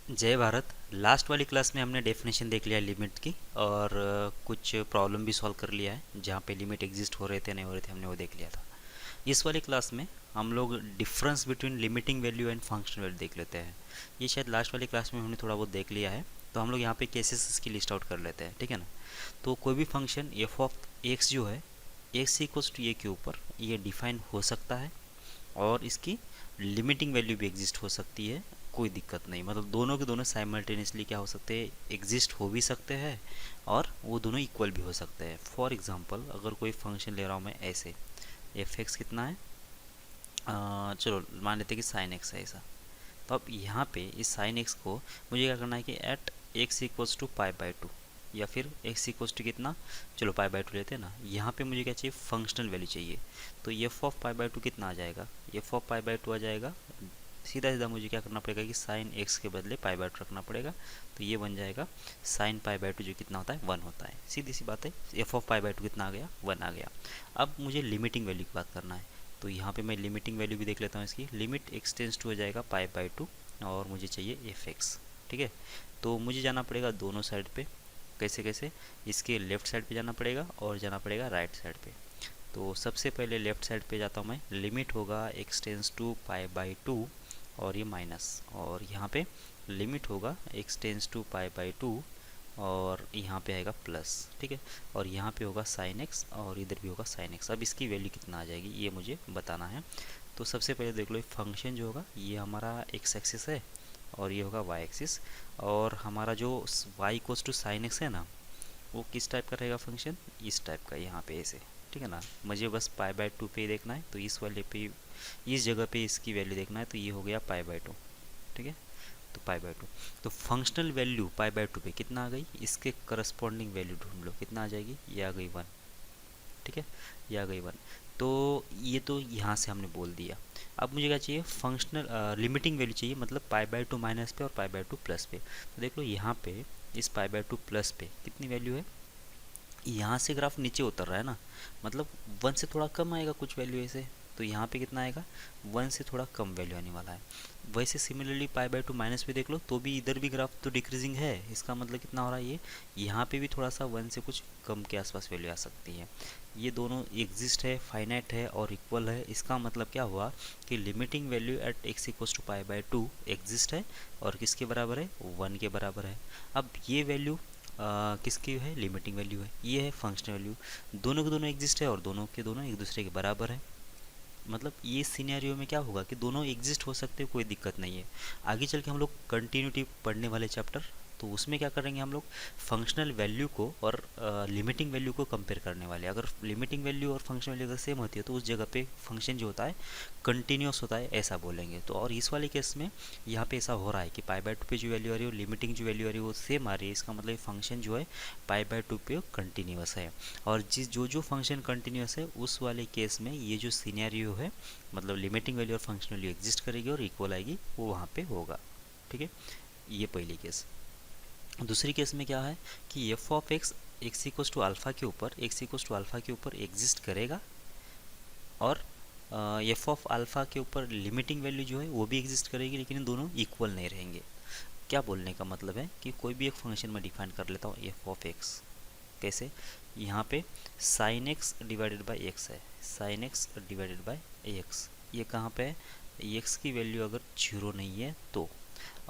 जय भारत। लास्ट वाली क्लास में हमने डेफिनेशन देख लिया लिमिट की और कुछ प्रॉब्लम भी सॉल्व कर लिया है जहाँ पे लिमिट एग्जिस्ट हो रहे थे नहीं हो रहे थे हमने वो देख लिया था। इस वाली क्लास में हम लोग difference between limiting value and functional value देख लेते हैं। ये शायद लास्ट वाली क्लास में हमने थोड़ा बहुत देख लिया है, तो हम लोग यहाँ पे केसेस इसकी लिस्ट आउट कर लेते हैं, ठीक है ना। तो कोई भी फंक्शन एफ ऑफ एक्स जो है एक्स इक्वल्स टू ए के ऊपर ये डिफाइन हो सकता है और इसकी लिमिटिंग वैल्यू भी एग्जिस्ट हो सकती है। कोई दिक्कत नहीं, मतलब दोनों के दोनों साइमल्टेनियसली क्या हो सकते हैं, एग्जिस्ट हो भी सकते हैं और वो दोनों इक्वल भी हो सकते हैं। फॉर एग्जांपल अगर कोई फंक्शन ले रहा हूँ मैं ऐसे, एफ एक्स कितना है, चलो मान लेते हैं कि साइन एक्स है ऐसा। तो अब यहाँ पे इस साइन एक्स को मुझे क्या करना है कि at x equals to pi by two या फिर एक्स इक्वल्स टू कितना, चलो पाई बाई टू लेते हैं ना। यहाँ पे मुझे क्या चाहिए, फंक्शनल वैल्यू चाहिए। तो f of pi by two कितना आ जाएगा, f of pi by two आ जाएगा। सीधा सीधा मुझे क्या करना पड़ेगा कि साइन एक्स के बदले पाई बाई टू रखना पड़ेगा। तो ये बन जाएगा साइन पाई बाई टू जो कितना होता है, वन होता है। सीधी सी बात है, F of pi by two कितना आ गया, वन आ गया। अब मुझे लिमिटिंग वैल्यू की बात करना है, तो यहाँ पे मैं लिमिटिंग वैल्यू भी देख लेता हूँ इसकी। लिमिट एक्स टेंस टू हो जाएगा पाई बाई टू और मुझे चाहिए एफ एक्स, ठीक है। तो मुझे जाना पड़ेगा दोनों साइड पे। कैसे कैसे, इसके लेफ्ट साइड पे जाना पड़ेगा और जाना पड़ेगा राइट साइड पे। तो सबसे पहले लेफ्ट साइड पे जाता हूँ मैं। लिमिट होगा x tends to pi by two और ये माइनस, और यहाँ पे लिमिट होगा x tends to pi by two और यहाँ पे आएगा प्लस, ठीक है। और यहाँ पे होगा साइन एक्स और इधर भी होगा साइन एक्स। अब इसकी वैल्यू कितना आ जाएगी ये मुझे बताना है। तो सबसे पहले देख लो, फंक्शन जो होगा ये हमारा एक्स एक्सिस है और ये होगा वाई एक्सिस, और हमारा जो y equals to sine x है ना, वो किस टाइप का रहेगा फंक्शन, इस टाइप का, यहाँ पे ऐसे, ठीक है ना। मुझे बस पाई बाई टू पे ही देखना है, तो इस वाले पे, इस जगह पे इसकी वैल्यू देखना है। तो ये हो गया पाई बाई टू, ठीक है। तो पाई बाई टू, तो functional value pi by to पे कितना आ गई, इसके करस्पॉन्डिंग वैल्यू ढूंढ लो, कितना आ जाएगी, ये आ गई वन, ठीक है। ये आ गई वन। तो ये तो यहाँ से हमने बोल दिया। अब मुझे क्या चाहिए, फंक्शनल लिमिटिंग वैल्यू चाहिए, मतलब पाई बाई टू माइनस पे और पाई बाई टू प्लस पे। तो देख लो यहाँ पे इस पाई बाई टू प्लस पे कितनी वैल्यू है, यहाँ से ग्राफ नीचे उतर रहा है ना, मतलब वन से थोड़ा कम आएगा कुछ वैल्यू ऐसे। तो यहाँ पे कितना आएगा, वन से थोड़ा कम वैल्यू आने वाला है। वैसे similarly pi by to minus पे देख लो, तो भी इधर भी ग्राफ तो डिक्रीजिंग है। इसका मतलब कितना हो रहा है, ये यहाँ पे भी थोड़ा सा वन से कुछ कम के आसपास वैल्यू आ सकती है। ये दोनों एग्जिस्ट है, फाइनाइट है और इक्वल है। इसका मतलब क्या हुआ कि limiting value at x equals to pi by two exist है और किसके बराबर है, वन के बराबर है। अब ये वैल्यू किसकी है, लिमिटिंग वैल्यू है, ये है फंक्शनल वैल्यू। दोनों के दोनों एग्जिस्ट है और दोनों के दोनों एक दूसरे के बराबर है। मतलब ये सिनेरियो में क्या होगा कि दोनों एग्जिस्ट हो सकते हैं, कोई दिक्कत नहीं है। आगे चल के हम लोग कंटिन्यूटी पढ़ने वाले चैप्टर, तो उसमें क्या करेंगे हम लोग, फंक्शनल वैल्यू को और लिमिटिंग वैल्यू को कंपेयर करने वाले। अगर लिमिटिंग वैल्यू और फंक्शनल वैल्यू अगर सेम होती है तो उस जगह पे फंक्शन जो होता है कंटिन्यूस होता है, ऐसा बोलेंगे। तो और इस वाले केस में यहाँ पे ऐसा हो रहा है कि पाई बाई टू पे जो वैल्यू आ रही है और लिमिटिंग जो वैल्यू आ रही है वो सेम आ रही है। इसका मतलब फंक्शन जो है पाई बाई टू पे कंटिन्यूस है। और जिस जो जो फंक्शन कंटिन्यूस है उस वाले केस में ये जो सिनेरियो है, मतलब लिमिटिंग वैल्यू और फंक्शनल वैल्यू एग्जिस्ट करेगी और इक्वल आएगी, वो वहाँ पे होगा, ठीक है। ये पहली केस। दूसरी केस में क्या है कि f of x x equals to alpha के ऊपर, एक्स इक्वल्स टू अल्फ़ा के ऊपर एग्जिस्ट करेगा और एफ ऑफ अल्फ़ा के ऊपर लिमिटिंग वैल्यू जो है वो भी एग्जिस्ट करेगी, लेकिन दोनों इक्वल नहीं रहेंगे। क्या बोलने का मतलब है कि कोई भी एक फंक्शन में डिफाइन कर लेता हूँ एफ ऑफ एक्स। कैसे, यहाँ पे sine x divided by x है, sine x divided by x, ये कहाँ पे है, एक्स की वैल्यू अगर जीरो नहीं है तो,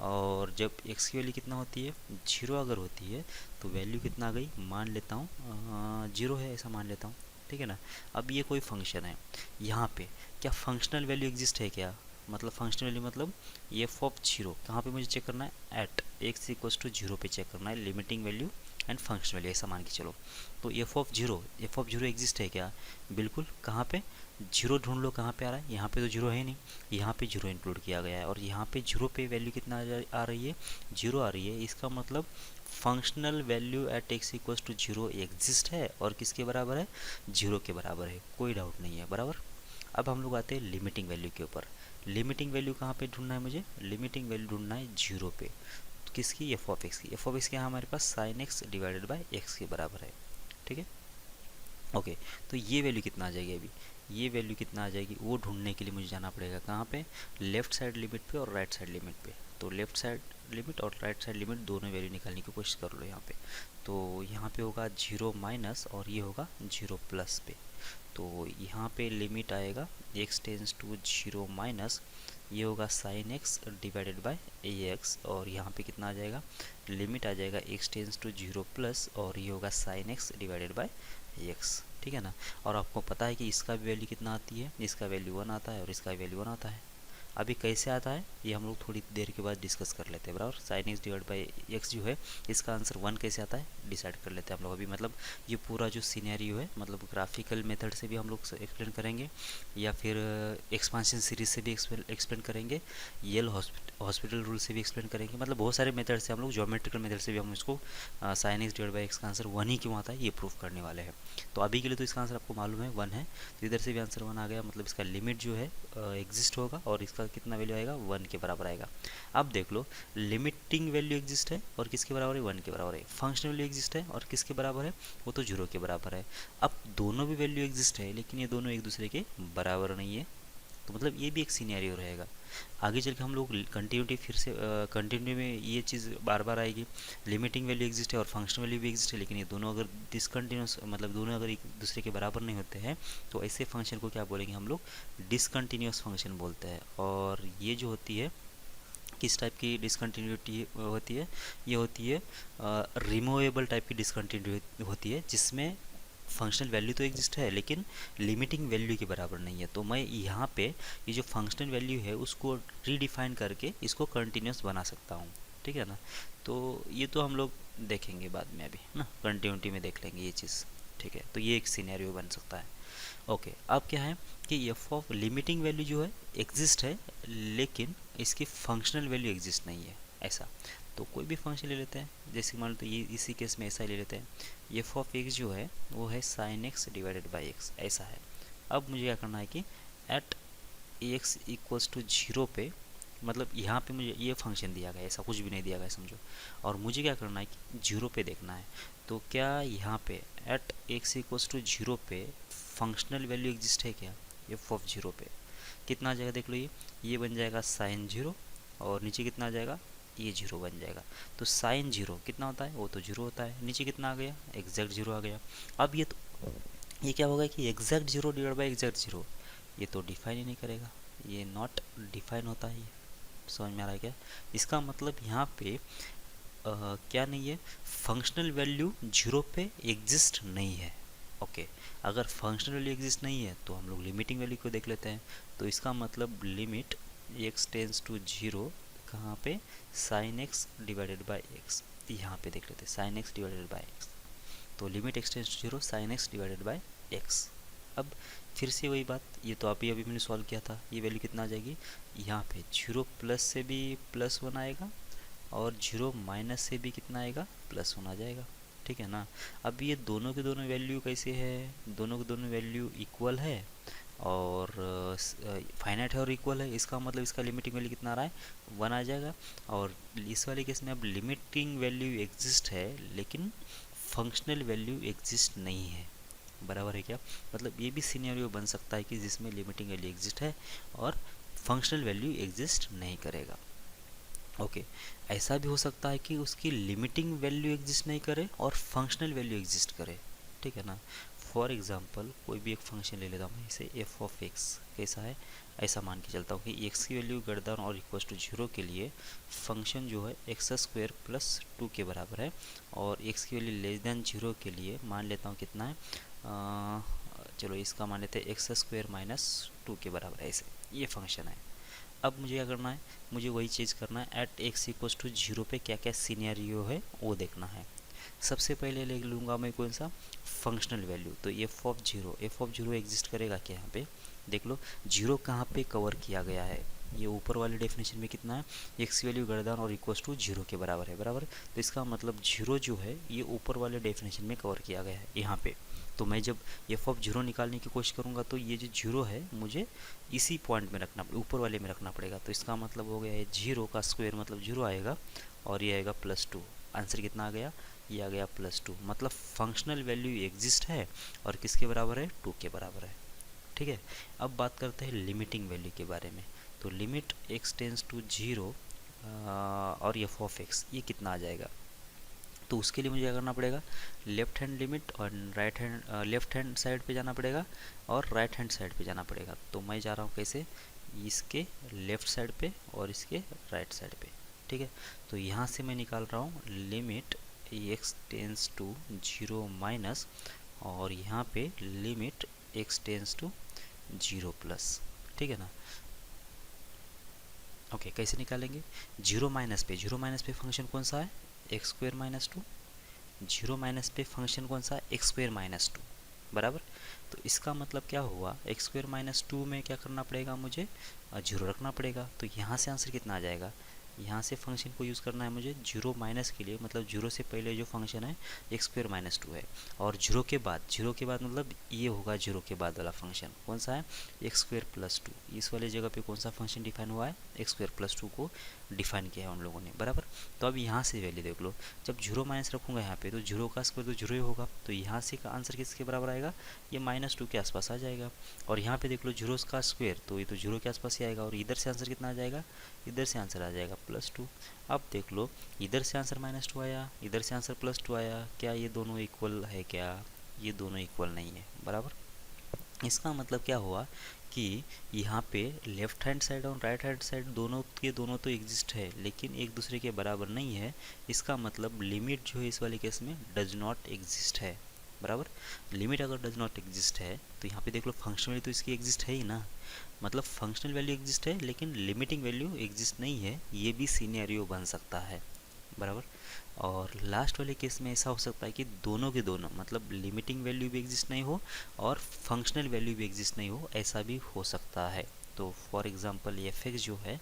और जब x की वैल्यू कितना होती है, जीरो अगर होती है तो वैल्यू कितना आ गई, मान लेता हूँ जीरो है ऐसा मान लेता हूँ, ठीक है ना। अब ये कोई फंक्शन है, यहाँ पे क्या फंक्शनल वैल्यू एग्जिस्ट है क्या, मतलब फंक्शनल वैल्यू मतलब एफ ऑफ जीरो कहाँ पे मुझे चेक करना है, at x equals to zero पे चेक करना है, limiting value and function value ऐसा मान के चलो। तो एफ ऑफ जीरो एग्जिस्ट है क्या, बिल्कुल। कहाँ पे, जीरो ढूंढ लो कहाँ पे आ रहा है, यहाँ पे तो जीरो है नहीं, यहाँ पे जीरो इंक्लूड किया गया है। और यहाँ पे जीरो पे वैल्यू कितना आ रही है, जीरो आ रही है। इसका मतलब functional value at x equals to zero exist है और किसके बराबर है, जीरो के बराबर है, कोई डाउट नहीं है, बराबर। अब हम लोग आते हैं लिमिटिंग वैल्यू के ऊपर। लिमिटिंग वैल्यू कहाँ पे ढूंढना है मुझे, लिमिटिंग वैल्यू ढूंढना है जीरो पे। तो किसकी, एफ ऑफ एक्स की। एफ ऑफ एक्स की यहाँ हमारे पास sine x divided by x के बराबर है, ठीक है। ओके, तो ये वैल्यू कितना आ जाएगी, अभी ये वैल्यू कितना आ जाएगी वो ढूंढने के लिए मुझे जाना पड़ेगा कहाँ पे, लेफ्ट साइड लिमिट पे और राइट साइड लिमिट पे। तो लेफ्ट साइड लिमिट और राइट साइड लिमिट दोनों वैल्यू निकालने की कोशिश कर लो यहाँ पे। तो यहाँ पे होगा 0 माइनस और ये होगा 0 प्लस पे। तो यहाँ पे लिमिट आएगा x टेंस टू 0 माइनस, ये होगा sine x divided by ax, और यहाँ पे कितना आ जाएगा, लिमिट आ जाएगा x टेंस टू 0 प्लस और ये होगा sine x divided by x, ठीक है ना। और आपको पता है कि इसका वैल्यू कितना आती है, इसका वैल्यू 1 आता है और इसका वैल्यू 1 आता है। अभी कैसे आता है ये हम लोग थोड़ी देर के बाद डिस्कस कर लेते हैं, बराबर। Sine x divide by x जो है इसका आंसर 1 कैसे आता है डिसाइड कर लेते हैं हम लोग अभी। मतलब ये पूरा जो सिनेरियो है, मतलब ग्राफिकल मेथड से भी हम लोग एक्सप्लेन करेंगे या फिर एक्सपांशन सीरीज से भी एक्सप्लेन करेंगे, यल हॉस्पिटल रूल से भी एक्सप्लेन करेंगे। मतलब बहुत सारे मेथड से हम लोग, ज्योमेट्रिकल मेथड से भी हम इसको sine x divide by x का आंसर 1 ही क्यों आता है ये प्रूफ करने वाले हैं। तो अभी के लिए तो इसका आंसर आपको मालूम है 1 है, तो इधर से भी आंसर 1 आ गया। मतलब इसका लिमिट जो है एग्जिस्ट होगा और इसका कितना वैल्यू आएगा, 1 के बराबर आएगा। अब देख लो, लिमिटिंग वैल्यू एग्जिस्ट है और किसके बराबर है, 1 के बराबर है। फंक्शनल वैल्यू एग्जिस्ट है और किसके बराबर है, वो तो 0 के बराबर है। अब दोनों भी वैल्यू एग्जिस्ट है लेकिन ये दोनों एक दूसरे के बराबर नहीं है, तो मतलब ये भी एक सिनेरियो रहेगा। आगे चल के हम लोग कंटिन्यूटी फिर से कंटिन्यू में ये चीज़ बार बार आएगी। लिमिटिंग वैल्यू एग्जिस्ट है और फंक्शनल वैल्यू भी एग्जिस्ट है, लेकिन ये दोनों अगर डिसकंटिन्यूस, मतलब दोनों अगर एक दूसरे के बराबर नहीं होते हैं तो ऐसे फंक्शन को क्या बोलेंगे हम लोग, डिसकंटिन्यूस फंक्शन बोलते हैं। और ये जो होती है, किस टाइप की डिसकंटिन्यूटी होती है, ये होती है रिमूवेबल टाइप की डिसकंटिन्यूटी होती है, जिसमें फंक्शनल वैल्यू तो एग्जिस्ट है लेकिन लिमिटिंग वैल्यू के बराबर नहीं है। तो मैं यहाँ पे ये जो फंक्शनल वैल्यू है उसको रीडिफाइन करके इसको कंटिन्यूस बना सकता हूँ, ठीक है ना। तो ये तो हम लोग देखेंगे बाद में, अभी ना कंटिन्यूटी में देख लेंगे ये चीज़, ठीक है। तो ये एक सिनेरियो बन सकता है। ओके, अब क्या है कि एफ ऑफ लिमिटिंग वैल्यू जो है एग्जिस्ट है लेकिन इसकी फंक्शनल वैल्यू एग्जिस्ट नहीं है, ऐसा। तो कोई भी फंक्शन ले लेते हैं, जैसे मान लो तो ये इसी केस में ऐसा ले लेते हैं, एफ ऑफ एक्स जो है वो है sine x divided by x, ऐसा है। अब मुझे क्या करना है कि एट एक्स इक्वल्स टू 0 पे, मतलब यहाँ पे मुझे ये फंक्शन दिया गया है, ऐसा कुछ भी नहीं दिया गया समझो, और मुझे क्या करना है कि 0 पे देखना है। तो क्या यहाँ पे एट एक्स इक्वल्स टू 0 पे फंक्शनल वैल्यू एग्जिस्ट है क्या, एफ ऑफ 0 पे कितना आ जाएगा, देख लो ये बन जाएगा साइन 0 और नीचे कितना आ जाएगा, ये 0 बन जाएगा। तो साइन 0 कितना होता है, वो तो 0 होता है, नीचे कितना आ गया, एग्जैक्ट 0 आ गया। अब ये क्या होगा कि एग्जैक्ट 0 डिवाइड बाई एग्जैक्ट 0, ये तो डिफाइन ही नहीं करेगा, ये नॉट डिफाइन होता है। ये समझ में आ रहा है क्या, इसका मतलब यहाँ पे क्या नहीं है, फंक्शनल वैल्यू 0 पे एग्जिस्ट नहीं है। ओके, अगर फंक्शनल वैल्यू एग्जिस्ट नहीं है तो हम लोग लिमिटिंग वैल्यू को देख लेते हैं। तो इसका मतलब लिमिट x टेंस टू 0 कहाँ पे, sine x divided by x, यहाँ पे देख लेते हैं sine x divided by x. तो limit x tends to 0 sine x divided by x. अब फिर से वही बात, ये तो अभी मैंने सॉल्व किया था, ये वैल्यू कितना आ जाएगी, यहाँ पे 0 प्लस से भी +1 आएगा और 0 माइनस से भी कितना आएगा, +1 आ जाएगा, ठीक है ना। अब ये दोनों के दोनों वैल्यू कैसे है, दोनों के दोनों वैल्यू इक्वल है और फाइनाइट है और इक्वल है, इसका मतलब इसका लिमिटिंग वैल्यू कितना आ रहा है, 1 आ जाएगा। और इस वाले केस में अब लिमिटिंग वैल्यू एग्जिस्ट है लेकिन फंक्शनल वैल्यू एग्जिस्ट नहीं है, बराबर है क्या। मतलब ये भी सिनेरियो बन सकता है कि जिसमें लिमिटिंग वैल्यू एग्जिस्ट है और फंक्शनल वैल्यू एग्जिस्ट नहीं करेगा। ओके, ऐसा भी हो सकता है कि उसकी लिमिटिंग वैल्यू एग्जिस्ट नहीं करे और फंक्शनल वैल्यू एग्जिस्ट करे, ठीक है ना। फॉर एग्जांपल कोई भी एक फंक्शन ले लेता हूँ मैं, इसे एफ ऑफ एक्स कैसा है, ऐसा मान के चलता हूँ कि एक्स की वैल्यू ग्रेटर देन और इक्वल टू 0 के लिए फंक्शन जो है एक्स स्क्वायर प्लस 2 के बराबर है, और एक्स की वैल्यू लेस देन 0 के लिए मान लेता हूँ कितना है, चलो इसका मान लेते हैं एक्स स्क्वायर माइनस 2 के बराबर है, ऐसे ये फंक्शन है। अब मुझे क्या करना है, मुझे वही चीज़ करना है, एट एक्स इक्वल्स टू 0 पे क्या क्या सिनेरियो है वो देखना है। सबसे पहले ले लूँगा मैं कौन सा, फंक्शनल वैल्यू। तो एफ ऑफ 0 एग्जिस्ट करेगा क्या, यहाँ पे देख लो 0 कहाँ पे कवर किया गया है, ये ऊपर वाले डेफिनेशन में कितना है, एक्स वैल्यू ग्रेटर देन और इक्वल्स टू 0 के बराबर है, बराबर। तो इसका मतलब 0 जो है ये ऊपर वाले डेफिनेशन में कवर किया गया है यहाँ पे। तो मैं जब एफ ऑफ 0 निकालने की कोशिश करूँगा तो ये जो 0 है मुझे इसी पॉइंट में रखना, ऊपर वाले में रखना पड़ेगा। तो इसका मतलब हो गया है 0 का स्क्वायर मतलब 0 आएगा और ये आएगा +2, आंसर कितना आ गया, ये आ गया +2। मतलब फंक्शनल वैल्यू एग्जिस्ट है और किसके बराबर है, 2 के बराबर है, ठीक है। अब बात करते हैं लिमिटिंग वैल्यू के बारे में। तो लिमिट x टेंस टू 0 और एफ ऑफ एक्स ये कितना आ जाएगा। तो उसके लिए मुझे क्या करना पड़ेगा, लेफ्ट हैंड लिमिट और right hand left hand side पे जाना पड़ेगा और राइट हैंड साइड पे जाना पड़ेगा। तो मैं जा रहा हूँ कैसे, इसके लेफ्ट साइड पे और इसके राइट साइड पे, ठीक है। तो यहाँ से मैं निकाल रहा हूँ limit x tends to 0 minus, और यहाँ पे limit x tends to 0 plus, ठीक है ना। ओके, कैसे निकालेंगे, 0 माइनस पे फंक्शन कौन सा है, एक्स स्क्वेयर माइनस 2, 0 माइनस पे फंक्शन कौन सा है, एक्स स्क्वेयर माइनस 2, बराबर। तो इसका मतलब क्या हुआ, एक्स स्क्वेयर माइनस 2 में क्या करना पड़ेगा मुझे, 0 रखना पड़ेगा। तो यहाँ से आंसर कितना आ जाएगा, यहाँ से फंक्शन को यूज़ करना है मुझे 0 माइनस के लिए, मतलब 0 से पहले जो फंक्शन है एक्स स्क्वेयर माइनस 2 है, और 0 के बाद मतलब ये होगा 0 के बाद वाला फंक्शन कौन सा है, एक्स स्क्वेयर प्लस 2। इस वाले जगह पे कौन सा फंक्शन डिफाइन हुआ है, एक्स स्क्वेयर प्लस 2 को डिफाइन किया है उन लोगों ने, बराबर। तो अब यहाँ से वैल्यू देख लो, जब 0 माइनस रखूँगा यहाँ पे तो 0 का स्क्वायर तो 0 ही होगा, तो यहाँ से का आंसर किसके बराबर आएगा, ये -2 के आसपास आ जाएगा। और यहाँ पे देख लो 0 का स्क्वायर, तो ये तो 0 के आसपास ही आएगा, और इधर से आंसर कितना आ जाएगा, इधर से आंसर आ जाएगा +2। अब देख लो इधर से आंसर -2 आया, इधर से आंसर +2 आया, क्या ये दोनों इक्वल है, क्या ये दोनों इक्वल नहीं है, बराबर। इसका मतलब क्या हुआ कि यहाँ पे लेफ्ट हैंड साइड और राइट हैंड साइड दोनों के दोनों तो एग्जिस्ट है, लेकिन एक दूसरे के बराबर नहीं है। इसका मतलब लिमिट जो है इस वाले केस में डज नॉट एग्जिस्ट है, बराबर। लिमिट अगर डज नॉट एग्जिस्ट है तो यहाँ पे देख लो फंक्शनल वैल्यू तो इसकी एग्जिस्ट है ही ना, मतलब फंक्शनल वैल्यू एग्जिस्ट है लेकिन लिमिटिंग वैल्यू एग्जिस्ट नहीं है, ये भी सिनेरियो बन सकता है, बराबर। और लास्ट वाले केस में ऐसा हो सकता है कि दोनों के दोनों, मतलब लिमिटिंग वैल्यू भी एग्जिस्ट नहीं हो और फंक्शनल वैल्यू भी एग्जिस्ट नहीं हो, ऐसा भी हो सकता है। तो फॉर एग्जांपल एफ एक्स जो है,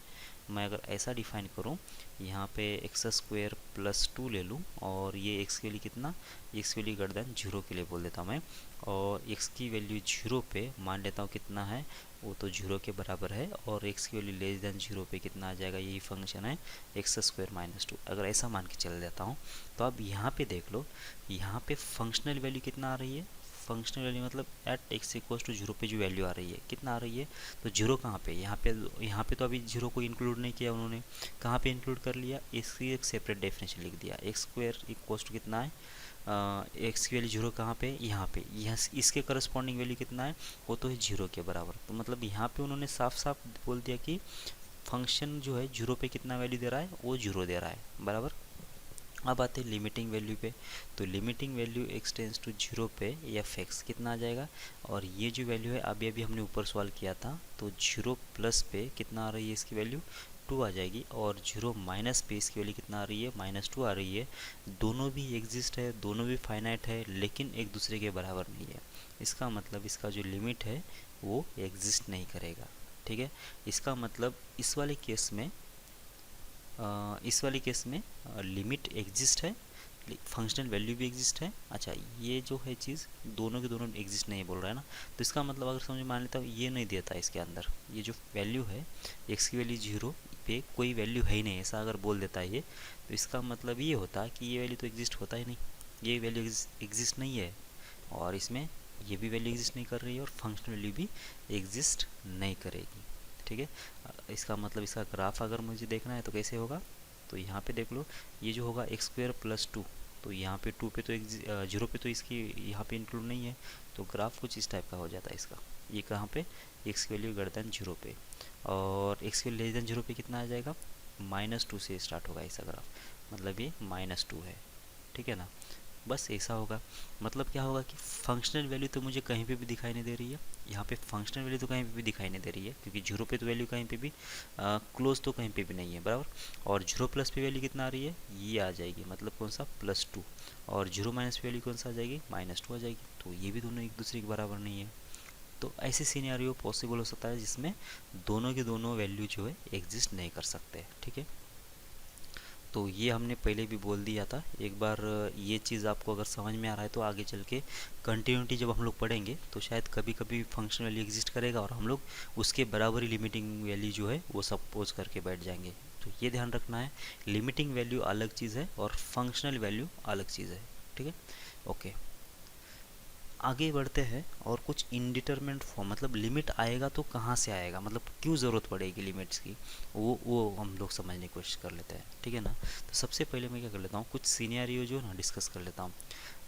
मैं अगर ऐसा डिफाइन करूं, यहाँ पे एक्स स्क्वेयर प्लस 2 ले लूँ, और ये एक्स के लिए कितना, एक्स के लिए ग्रेटर देन 0 के लिए बोल देता हूँ मैं, और एक्स की वैल्यू 0 पे मान लेता हूँ कितना है, वो तो 0 के बराबर है, और एक्स की वैल्यू लेस देन 0 पे कितना आ जाएगा, यही फंक्शन है एक्स स्क्वायर माइनस 2। अगर ऐसा मान के चल जाता हूँ तो अब यहाँ पे देख लो, यहाँ पे फंक्शनल वैल्यू कितना आ रही है, फंक्शनल वैल्यू मतलब एट एक्स इक्वल्स टू 0 पे जो वैल्यू आ रही है कितना आ रही है, तो 0 कहाँ पे, यहाँ पे तो अभी 0 को इंक्लूड नहीं किया उन्होंने, कहाँ पे इंक्लूड कर लिया, इसकी एक सेपरेट डेफिनेशन लिख दिया, एक्स स्क्वायर इक्वल्स टू कितना है, एक्स की वैल्यू 0 कहाँ पे, यहाँ पे, यहाँ इसके करस्पॉन्डिंग वैल्यू कितना है, वो तो है 0 के बराबर। तो मतलब यहाँ पे उन्होंने साफ साफ बोल दिया कि फंक्शन जो है 0 पे कितना वैल्यू दे रहा है, वो 0 दे रहा है, बराबर। अब आते हैं लिमिटिंग वैल्यू पे, तो limiting value x tends to 0 पे एफ एक्स कितना आ जाएगा, और ये जो वैल्यू है अभी अभी हमने ऊपर सवाल किया था, तो 0 प्लस पे कितना आ रही है इसकी वैल्यू 2 आ जाएगी, और 0 माइनस पे इसकी वैल्यू कितना आ रही है, -2 आ रही है। दोनों भी एग्जिस्ट है, दोनों भी फाइनाइट है, लेकिन एक दूसरे के बराबर नहीं है। इसका मतलब इसका जो लिमिट है वो एग्जिस्ट नहीं करेगा, ठीक है। इसका मतलब इस वाले केस में लिमिट एग्जिस्ट है, फंक्शनल वैल्यू भी एग्जिस्ट है। अच्छा, ये जो है चीज़ दोनों के दोनों एग्जिस्ट नहीं बोल रहा है ना, तो इसका मतलब अगर समझ मान लेता हूँ ये नहीं देता है इसके अंदर, ये जो वैल्यू है एक्स की वैल्यू 0 पे कोई वैल्यू है ही नहीं, ऐसा अगर बोल देता है ये, तो इसका मतलब ये होता कि ये वैल्यू तो एग्जिस्ट होता ही नहीं, ये वैल्यू एग्जिस्ट नहीं है, और इसमें ये भी वैल्यू एग्जिस्ट नहीं कर रही है, और फंक्शनल वैल्यू भी एग्जिस्ट नहीं करेगी, ठीक है। इसका मतलब इसका ग्राफ अगर मुझे देखना है तो कैसे होगा, तो यहाँ पे देख लो, ये जो होगा एक्स स्क्वायर प्लस 2, तो यहाँ पे 2 पे तो 0 पे तो इसकी यहाँ पे इंक्लूड नहीं है, तो ग्राफ कुछ इस टाइप का हो जाता है इसका। ये कहाँ पे, एक्स की वैल्यू ग्रेटर देन 0 पे, और एक्स की लेस देन 0 पे कितना आ जाएगा, -2 से स्टार्ट होगा ऐसा ग्राफ, मतलब ये -2 है, ठीक है ना। बस ऐसा होगा, मतलब क्या होगा कि फंक्शनल वैल्यू तो मुझे कहीं पे भी दिखाई नहीं दे रही है, यहाँ पे फंक्शनल वैल्यू तो कहीं पे भी दिखाई नहीं दे रही है, क्योंकि 0 पे तो वैल्यू कहीं पे भी क्लोज तो कहीं पे भी नहीं है, बराबर। और 0 प्लस पे वैल्यू कितना आ रही है, ये आ जाएगी, मतलब कौन सा, +2, और 0 माइनस पे वैल्यू कौन सा आ जाएगी, -2 आ जाएगी, तो ये भी दोनों एक दूसरे के बराबर नहीं है। तो ऐसे सिनेरियो पॉसिबल हो सकता है जिसमें दोनों के दोनों वैल्यू जो है एग्जिस्ट नहीं कर सकते, ठीक है। तो ये हमने पहले भी बोल दिया था, एक बार ये चीज़ आपको अगर समझ में आ रहा है तो आगे चल के कंटिन्यूटी जब हम लोग पढ़ेंगे तो शायद कभी कभी फंक्शन वैल्यू एग्जिस्ट करेगा और हम लोग उसके बराबर ही लिमिटिंग वैल्यू जो है वो सपोज करके बैठ जाएंगे। तो ये ध्यान रखना है, लिमिटिंग वैल्यू अलग चीज़ है और फंक्शनल वैल्यू अलग चीज़ है, ठीक है। ओके, आगे बढ़ते हैं और कुछ इनडिटरमिनेट फॉर्म, मतलब लिमिट आएगा तो कहाँ से आएगा, मतलब क्यों ज़रूरत पड़ेगी लिमिट्स की, वो हम लोग समझने की कोशिश कर लेते हैं, ठीक है ना। तो सबसे पहले मैं क्या कर लेता हूँ, कुछ सीनियरियो जो है ना डिस्कस कर लेता हूँ।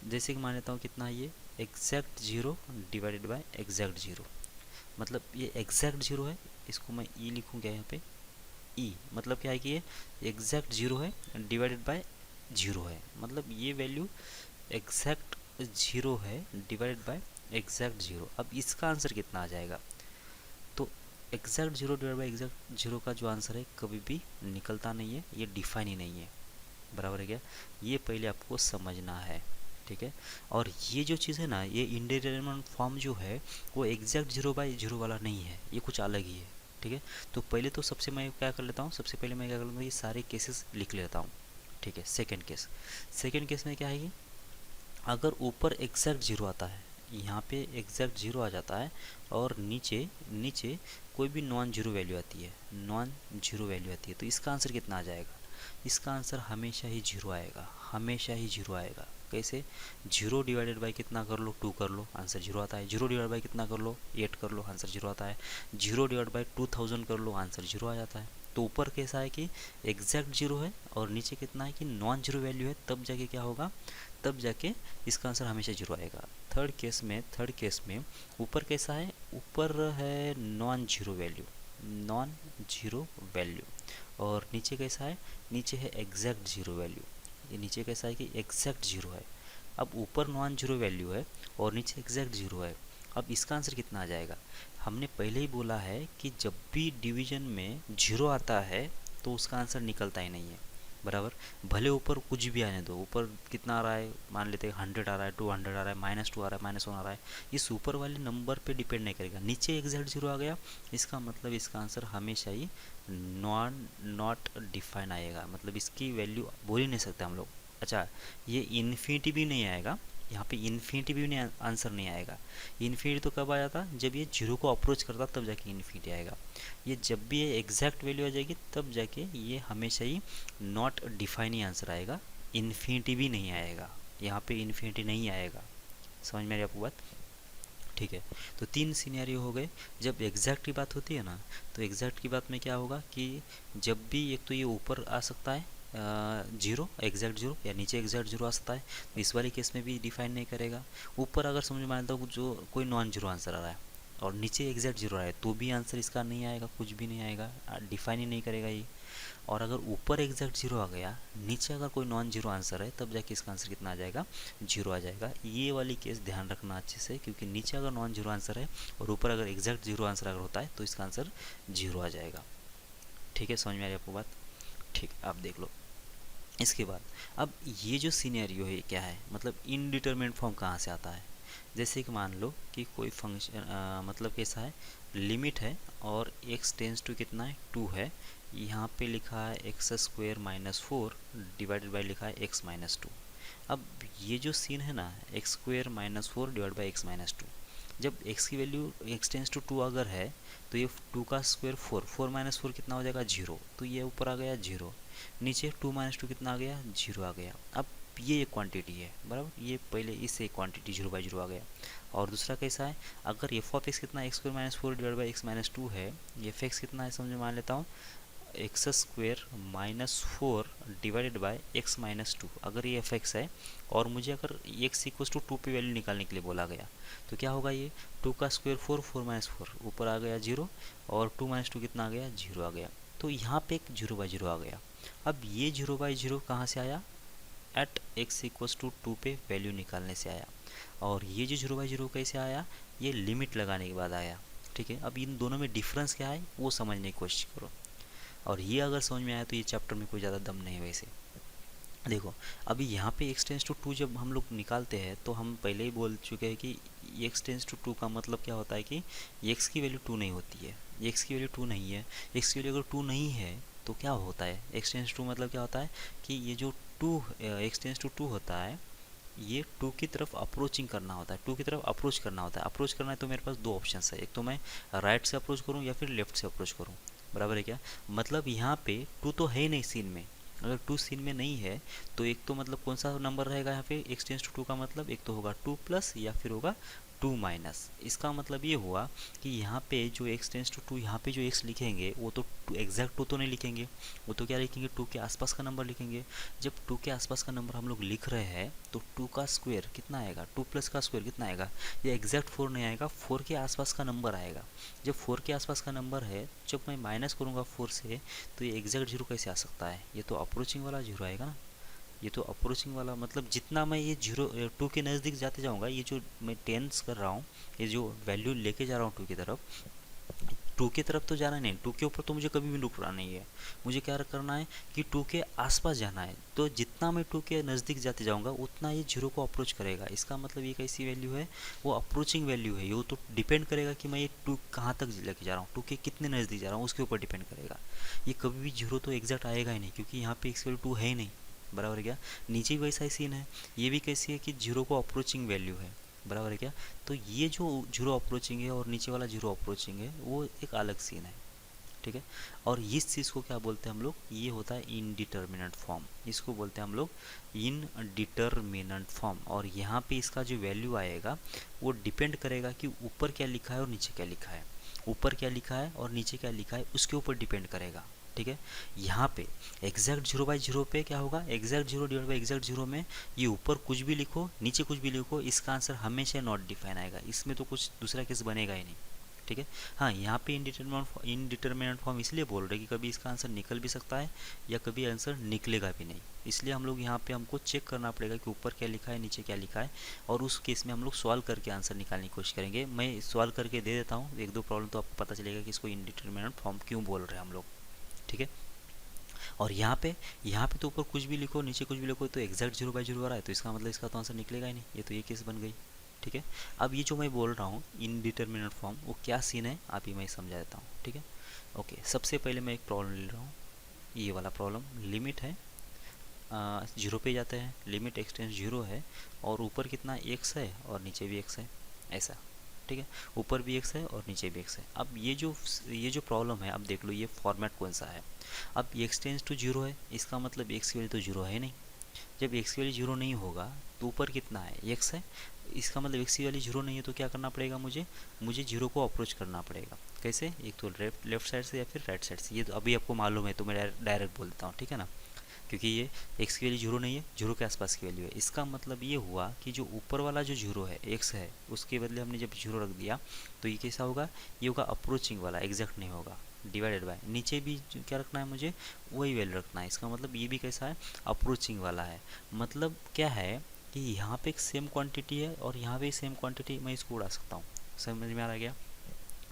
जैसे कि मान लेता हूँ कितना है ये, exact zero divided by exact zero. मतलब ये एग्जैक्ट जीरो है, इसको मैं ई लिखूँगा यहाँ पे, ई मतलब क्या है कि ये एग्जैक्ट जीरो है डिवाइडेड बाय जीरो है, मतलब ये वैल्यू एग्जैक्ट जीरो है डिवाइडेड बाय एग्जैक्ट जीरो। अब इसका आंसर कितना आ जाएगा, तो exact zero divide by exact zero का जो आंसर है कभी भी निकलता नहीं है, ये डिफाइन ही नहीं है, बराबर है क्या। ये पहले आपको समझना है, ठीक है। और ये जो चीज़ है ना, ये इंडिटरमिनेट फॉर्म जो है वो एग्जैक्ट जीरो बाय जीरो वाला नहीं है, ये कुछ अलग ही है, ठीक है। तो पहले तो सबसे मैं क्या कर लेता हूँ, सबसे पहले मैं क्या कर लेता हूँ, ये सारे केसेस लिख लेता हूँ, ठीक है। सेकेंड केस में क्या है कि अगर ऊपर एग्जैक्ट जीरो आता है, यहाँ पे एग्जैक्ट जीरो आ जाता है, और नीचे नीचे कोई भी नॉन जीरो वैल्यू आती है, नॉन जीरो वैल्यू आती है, तो इसका आंसर कितना आ जाएगा, इसका आंसर हमेशा ही जीरो आएगा, हमेशा ही जीरो आएगा। कैसे, जीरो डिवाइडेड बाई कितना कर लो, टू कर लो, आंसर जीरो आता है। जीरो डिवाइड बाई कितना कर लो, 8 कर लो, आंसर जीरो आता है। जीरो डिवाइड बाई 2000 कर लो, आंसर जीरो आ जाता है। तो ऊपर कैसा है कि एग्जैक्ट जीरो है, और नीचे कितना है कि नॉन जीरो वैल्यू है, तब जाके क्या होगा, तब जाके इसका आंसर हमेशा जीरो आएगा। थर्ड केस में ऊपर कैसा है, ऊपर है non zero value, non zero value, और नीचे कैसा है, नीचे है एग्जैक्ट जीरो वैल्यू। ये नीचे कैसा है कि एग्जैक्ट जीरो है। अब ऊपर नॉन जीरो वैल्यू है और नीचे एग्जैक्ट जीरो है। अब इसका आंसर कितना आ जाएगा, हमने पहले ही बोला है कि जब भी डिवीजन में जीरो आता है तो उसका आंसर निकलता ही नहीं है, बराबर। भले ऊपर कुछ भी आने दो, ऊपर कितना आ रहा है, मान लेते हैं 100 आ रहा है, 200 आ रहा है, -2 आ रहा है, -1 आ रहा है, इस ऊपर वाले नंबर पे डिपेंड नहीं करेगा। नीचे एग्जैक्ट जीरो आ गया, इसका मतलब इसका आंसर हमेशा ही नॉट डिफाइन आएगा, मतलब इसकी वैल्यू बोल ही नहीं सकते हम लोग। अच्छा, ये इन्फिनिटी भी नहीं आएगा, यहाँ पे इन्फिनिटी भी नहीं, आंसर नहीं आएगा। इन्फिनिटी तो कब आ जाता, जब ये जीरो को अप्रोच करता तब जाके इन्फिनिटी आएगा। ये जब भी ये एग्जैक्ट वैल्यू आ जाएगी तब जाके ये हमेशा ही नॉट डिफाइन ही आंसर आएगा, इन्फिनिटी भी नहीं आएगा, यहाँ पे इन्फिनिटी नहीं आएगा। समझ में आ रही आपको बात, ठीक है। तो 3 सिनेरियो हो गए। जब एग्जैक्ट की बात होती है ना, तो एग्जैक्ट की बात में क्या होगा कि जब भी एक तो ये ऊपर आ सकता है जीरो, एग्जैक्ट जीरो, या नीचे एग्जैक्ट जीरो आ सकता है, तो इस वाले केस में भी डिफाइन नहीं करेगा। ऊपर अगर समझ में आता हूँ जो कोई नॉन जीरो आंसर आ रहा है और नीचे एग्जैक्ट जीरो आ रहा है, तो भी आंसर इसका नहीं आएगा, कुछ भी नहीं आएगा, डिफाइन ही नहीं करेगा ये। और अगर ऊपर एग्जैक्ट जीरो आ गया, नीचे अगर कोई नॉन जीरो आंसर है, तब जाके इसका आंसर कितना आ जाएगा, जीरो आ जाएगा। ये वाली केस ध्यान रखना अच्छे से, क्योंकि नीचे अगर नॉन जीरो आंसर है और ऊपर अगर एग्जैक्ट जीरो आंसर अगर होता है तो इसका आंसर जीरो आ जाएगा, ठीक है। समझ में आ रही आपको बात, ठीक, आप देख लो। इसके बाद अब ये जो सीनेरियो है क्या है, मतलब इनडिटरमिनेट फॉर्म कहाँ से आता है। जैसे कि मान लो कि कोई फंक्शन मतलब कैसा है, लिमिट है और x टेंस टू कितना है, 2 है, यहाँ पे लिखा है x² - 4 डिवाइडेड बाई लिखा है x-2। अब ये जो सीन है ना, x² - 4 डिवाइड बाई x-2, जब x की वैल्यू x टेंस टू 2 अगर है तो ये 2 का स्क्वायर 4, 4 - 4 कितना हो जाएगा, जीरो, तो ये ऊपर आ गया जीरो, नीचे 2 - 2 कितना आ गया, जीरो आ गया। अब ये एक क्वांटिटी है, बराबर, ये पहले इससे एक क्वांटिटी जीरो बाई जीरो आ गया। और दूसरा कैसा है, अगर एफ ऑफ एक्स कितना x² - 4 डिवाइड बाई x-2 है, एफ एक्स कितना है समझ में मान लेता हूँ, x² - 4 डिवाइडेड बाई x-2, अगर ये एफ एक्स है और मुझे अगर x = 2 पे वैल्यू निकालने के लिए बोला गया, तो क्या होगा, ये 2 का स्क्वायर 4, 4 - 4 ऊपर आ गया जीरो, और 2 - 2 कितना आ गया, जीरो आ गया। तो यहाँ पे एक जीरो बाई जीरो आ गया। अब ये जीरो बाई जीरो कहाँ से आया, एट x = 2 पे वैल्यू निकालने से आया। और ये जो जीरो बाई जीरो कैसे आया, ये लिमिट लगाने के बाद आया, ठीक है। अब इन दोनों में डिफरेंस क्या है वो समझने की कोशिश करो, और ये अगर समझ में आया तो ये चैप्टर में कोई ज़्यादा दम नहीं है। वैसे देखो, अभी यहाँ पे x टेंस टू 2 जब हम लोग निकालते हैं तो हम पहले ही बोल चुके हैं कि x टेंस टू 2 का मतलब क्या होता है कि x की वैल्यू 2 नहीं होती है, x की वैल्यू 2 नहीं है। x की वैल्यू अगर 2 नहीं है तो क्या होता है, x टेंस टू मतलब क्या होता है कि ये जो 2 x टेंस टू 2 होता है, ये 2 की तरफ अप्रोचिंग करना होता है, 2 की तरफ अप्रोच करना होता है। अप्रोच करना है तो मेरे पास दो ऑप्शन है, एक तो मैं राइट से अप्रोच करूँ या फिर लेफ्ट से अप्रोच करूँ, बराबर है क्या। मतलब यहाँ पे 2 तो है ही नहीं सीन में, अगर टू सीन में नहीं है तो एक तो मतलब कौन सा नंबर रहेगा यहाँ पे x टेंस टू टू का मतलब एक तो होगा टू प्लस या फिर होगा टू माइनस। इसका मतलब ये हुआ कि यहाँ पे जो x टेंस टू टू यहाँ पे जो x लिखेंगे वो तो एग्जैक्ट टू तो नहीं लिखेंगे, वो तो क्या लिखेंगे, टू के आसपास का नंबर लिखेंगे। जब टू के आसपास का नंबर हम लोग लिख रहे हैं तो टू का स्क्वायर कितना आएगा, टू प्लस का स्क्वायर कितना आएगा, ये एग्जैक्ट फोर नहीं आएगा, फोर के आसपास का नंबर आएगा। जब फोर के आसपास का नंबर है, जब मैं माइनस करूँगा फोर से तो ये एग्जैक्ट जीरो कैसे आ सकता है, ये तो अप्रोचिंग वाला जीरो आएगा ना। ये तो अप्रोचिंग वाला मतलब जितना मैं ये जीरो टू के नज़दीक जाते जाऊँगा, ये जो मैं टेंस कर रहा हूँ, ये जो वैल्यू लेके जा रहा हूँ टू की तरफ, टू की तरफ तो जाना नहीं, टू के ऊपर तो मुझे कभी भी रुकना नहीं है, मुझे क्या करना है कि टू के आसपास जाना है। तो जितना मैं टू के नज़दीक जाते जाऊँगा उतना ये जीरो को अप्रोच करेगा। इसका मतलब ये कैसी वैल्यू है, वो अप्रोचिंग वैल्यू है। ये तो डिपेंड करेगा कि मैं ये टू कहाँ तक लेके जा रहा हूँ, टू के कितने नज़दीक जा रहा हूँ उसके ऊपर डिपेंड करेगा। ये कभी भी जीरो तो एग्जैक्ट आएगा ही नहीं, क्योंकि यहाँ पे एक्स टू है ही नहीं, बराबर है क्या। नीचे भी वैसा ही सीन है, ये भी कैसी है कि जीरो को अप्रोचिंग वैल्यू है, बराबर है क्या। तो ये जो जीरो अप्रोचिंग है और नीचे वाला जीरो अप्रोचिंग है वो एक अलग सीन है, ठीक है। और इस चीज़ को क्या बोलते हैं हम लोग, ये होता है इनडिटर्मिनेंट फॉर्म, इसको बोलते हैं हम लोग इनडिटर्मिनेंट फॉर्म। और यहाँ पे इसका जो वैल्यू आएगा वो डिपेंड करेगा कि ऊपर क्या लिखा है और नीचे क्या लिखा है, ऊपर क्या लिखा है और नीचे क्या लिखा है उसके ऊपर डिपेंड करेगा, ठीक है। यहाँ पे एग्जैक्ट जीरो बाई जीरो पे क्या होगा, exact zero divide by exact zero में ये ऊपर कुछ भी लिखो नीचे कुछ भी लिखो इसका आंसर हमेशा नॉट डिफाइन आएगा, इसमें तो कुछ दूसरा केस बनेगा ही नहीं, ठीक है। हाँ, यहाँ पे इनडिटर्मिनेंट फॉर्म इसलिए बोल रहे हैं कि कभी इसका आंसर निकल भी सकता है या कभी आंसर निकलेगा भी नहीं, इसलिए हम लोग यहाँ पे हमको चेक करना पड़ेगा कि ऊपर क्या लिखा है नीचे क्या लिखा है, और उस केस में हम लोग सॉल्व करके आंसर निकालने की कोशिश करेंगे। मैं सॉल्व करके दे देता हूँ, एक दो प्रॉब्लम तो आपको पता चलेगा कि इसको इनडिटर्मिनेंट फॉर्म क्यों बोल रहे हैं हम लोग, ठीक है। और यहाँ पे तो ऊपर कुछ भी लिखो नीचे कुछ भी लिखो तो एग्जैक्ट जीरो बाई जीरो आ रहा है, तो इसका मतलब इसका तो आंसर निकलेगा ही नहीं, ये तो ये केस बन गई, ठीक है। अब ये जो मैं बोल रहा हूँ इनडिटर्मिनेंट फॉर्म, वो क्या सीन है आप ही मैं समझा देता हूँ, ठीक है। ओके, सबसे पहले मैं एक प्रॉब्लम ले रहा हूँ, ये वाला प्रॉब्लम लिमिट है जीरो पे जाते हैं, लिमिट एक्सटेंस जीरो है और ऊपर कितना एक्स है और नीचे भी एक्स है, ऐसा, ठीक है। ऊपर भी एक्स है और नीचे भी एक्स है। अब ये जो प्रॉब्लम है, अब देख लो ये फॉर्मेट कौन सा है। अब एक्स टेंस टू जीरो है, इसका मतलब एक्स की वैल्यू तो जीरो है नहीं, जब एक्स की वैल्यू जीरो नहीं होगा तो ऊपर कितना है, एक्स है, इसका मतलब एक्स की वैल्यू जीरो नहीं है तो क्या करना पड़ेगा, मुझे जीरो को अप्रोच करना पड़ेगा। कैसे, एक तो लेफ्ट साइड से या फिर राइट साइड से, ये तो अभी आपको मालूम है तो मैं डायरेक्ट बोल देता हूँ, ठीक है ना। क्योंकि ये एक्स की वैल्यू जीरो नहीं है, जीरो के आसपास की वैल्यू है, इसका मतलब ये हुआ कि जो ऊपर वाला जो जीरो है एक्स है उसके बदले हमने जब जीरो रख दिया तो ये कैसा होगा, ये होगा अप्रोचिंग वाला, एग्जैक्ट नहीं होगा, डिवाइडेड बाय नीचे भी क्या रखना है मुझे, वही वैल्यू रखना है। इसका मतलब ये भी कैसा है, अप्रोचिंग वाला है। मतलब क्या है कि यहाँ पे एक सेम क्वांटिटी है और यहाँ पे सेम क्वांटिटी, मैं इसको उड़ा सकता हूँ, समझ में आ गया।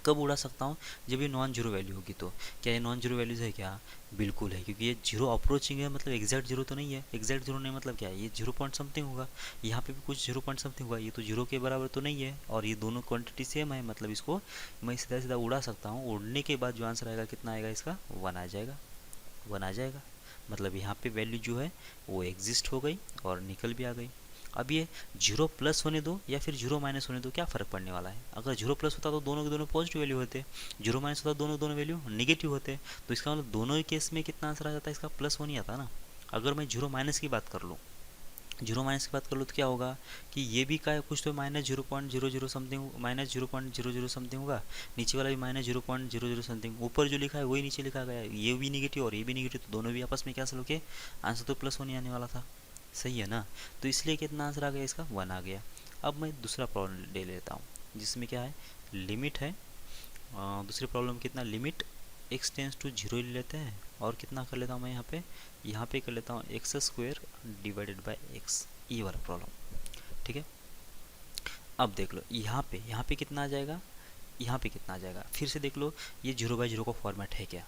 कब उड़ा सकता हूँ, जब ये नॉन जीरो वैल्यू होगी। तो क्या ये नॉन जीरो वैल्यूज है क्या, बिल्कुल है, क्योंकि ये जीरो अप्रोचिंग है, मतलब एग्जैक्ट जीरो तो नहीं है। एग्जैक्ट जीरो नहीं मतलब क्या है, ये जीरो पॉइंट समथिंग होगा, यहाँ पे भी कुछ जीरो पॉइंट समथिंग होगा, ये तो जीरो के बराबर तो नहीं है, और ये दोनों क्वांटिटी सेम है, मतलब इसको मैं सीधा सीधा उड़ा सकता हूँ। उड़ने के बाद जो आंसर आएगा कितना आएगा, इसका वन आ जाएगा, वन आ जाएगा। मतलब यहाँ पे वैल्यू जो है वो एग्जिस्ट हो गई और निकल भी आ गई। अब ये जीरो प्लस होने दो या फिर जीरो माइनस होने दो, क्या फ़र्क पड़ने वाला है। अगर जीरो प्लस होता तो दोनों के दोनों पॉजिटिव वैल्यू होते, जीरो माइनस होता दोनों दोनों वैल्यू नेगेटिव होते। तो इसका मतलब दोनों ही केस में कितना आंसर आ जाता है, इसका प्लस वन ही आता ना। अगर मैं जीरो माइनस की बात कर लूँ, जीरो माइनस की बात कर लो तो क्या होगा कि ये भी का कुछ तो minus zero point zero zero something, minus zero point zero zero something होगा, नीचे वाला भी minus zero point zero zero something, ऊपर जो लिखा है वही नीचे लिखा गया है, ये भी निगेटिव और ये भी निगेटिव, तो दोनों भी आपस में कैंसिल होके आंसर तो प्लस वन ही आने वाला था, सही है ना। तो इसलिए कितना आंसर आ गया, इसका वन आ गया। अब मैं दूसरा प्रॉब्लम ले लेता हूँ जिसमें क्या है, लिमिट है। दूसरी प्रॉब्लम कितना, limit x tends to zero ले लेते हैं और कितना कर लेता हूँ मैं यहाँ पे कर लेता हूँ x square divided by x, ये वाला प्रॉब्लम, ठीक है। अब देख लो यहाँ पे कितना आ जाएगा, यहाँ पे कितना आ जाएगा, फिर से देख लो ये जीरो बाई जीरो का फॉर्मेट है क्या,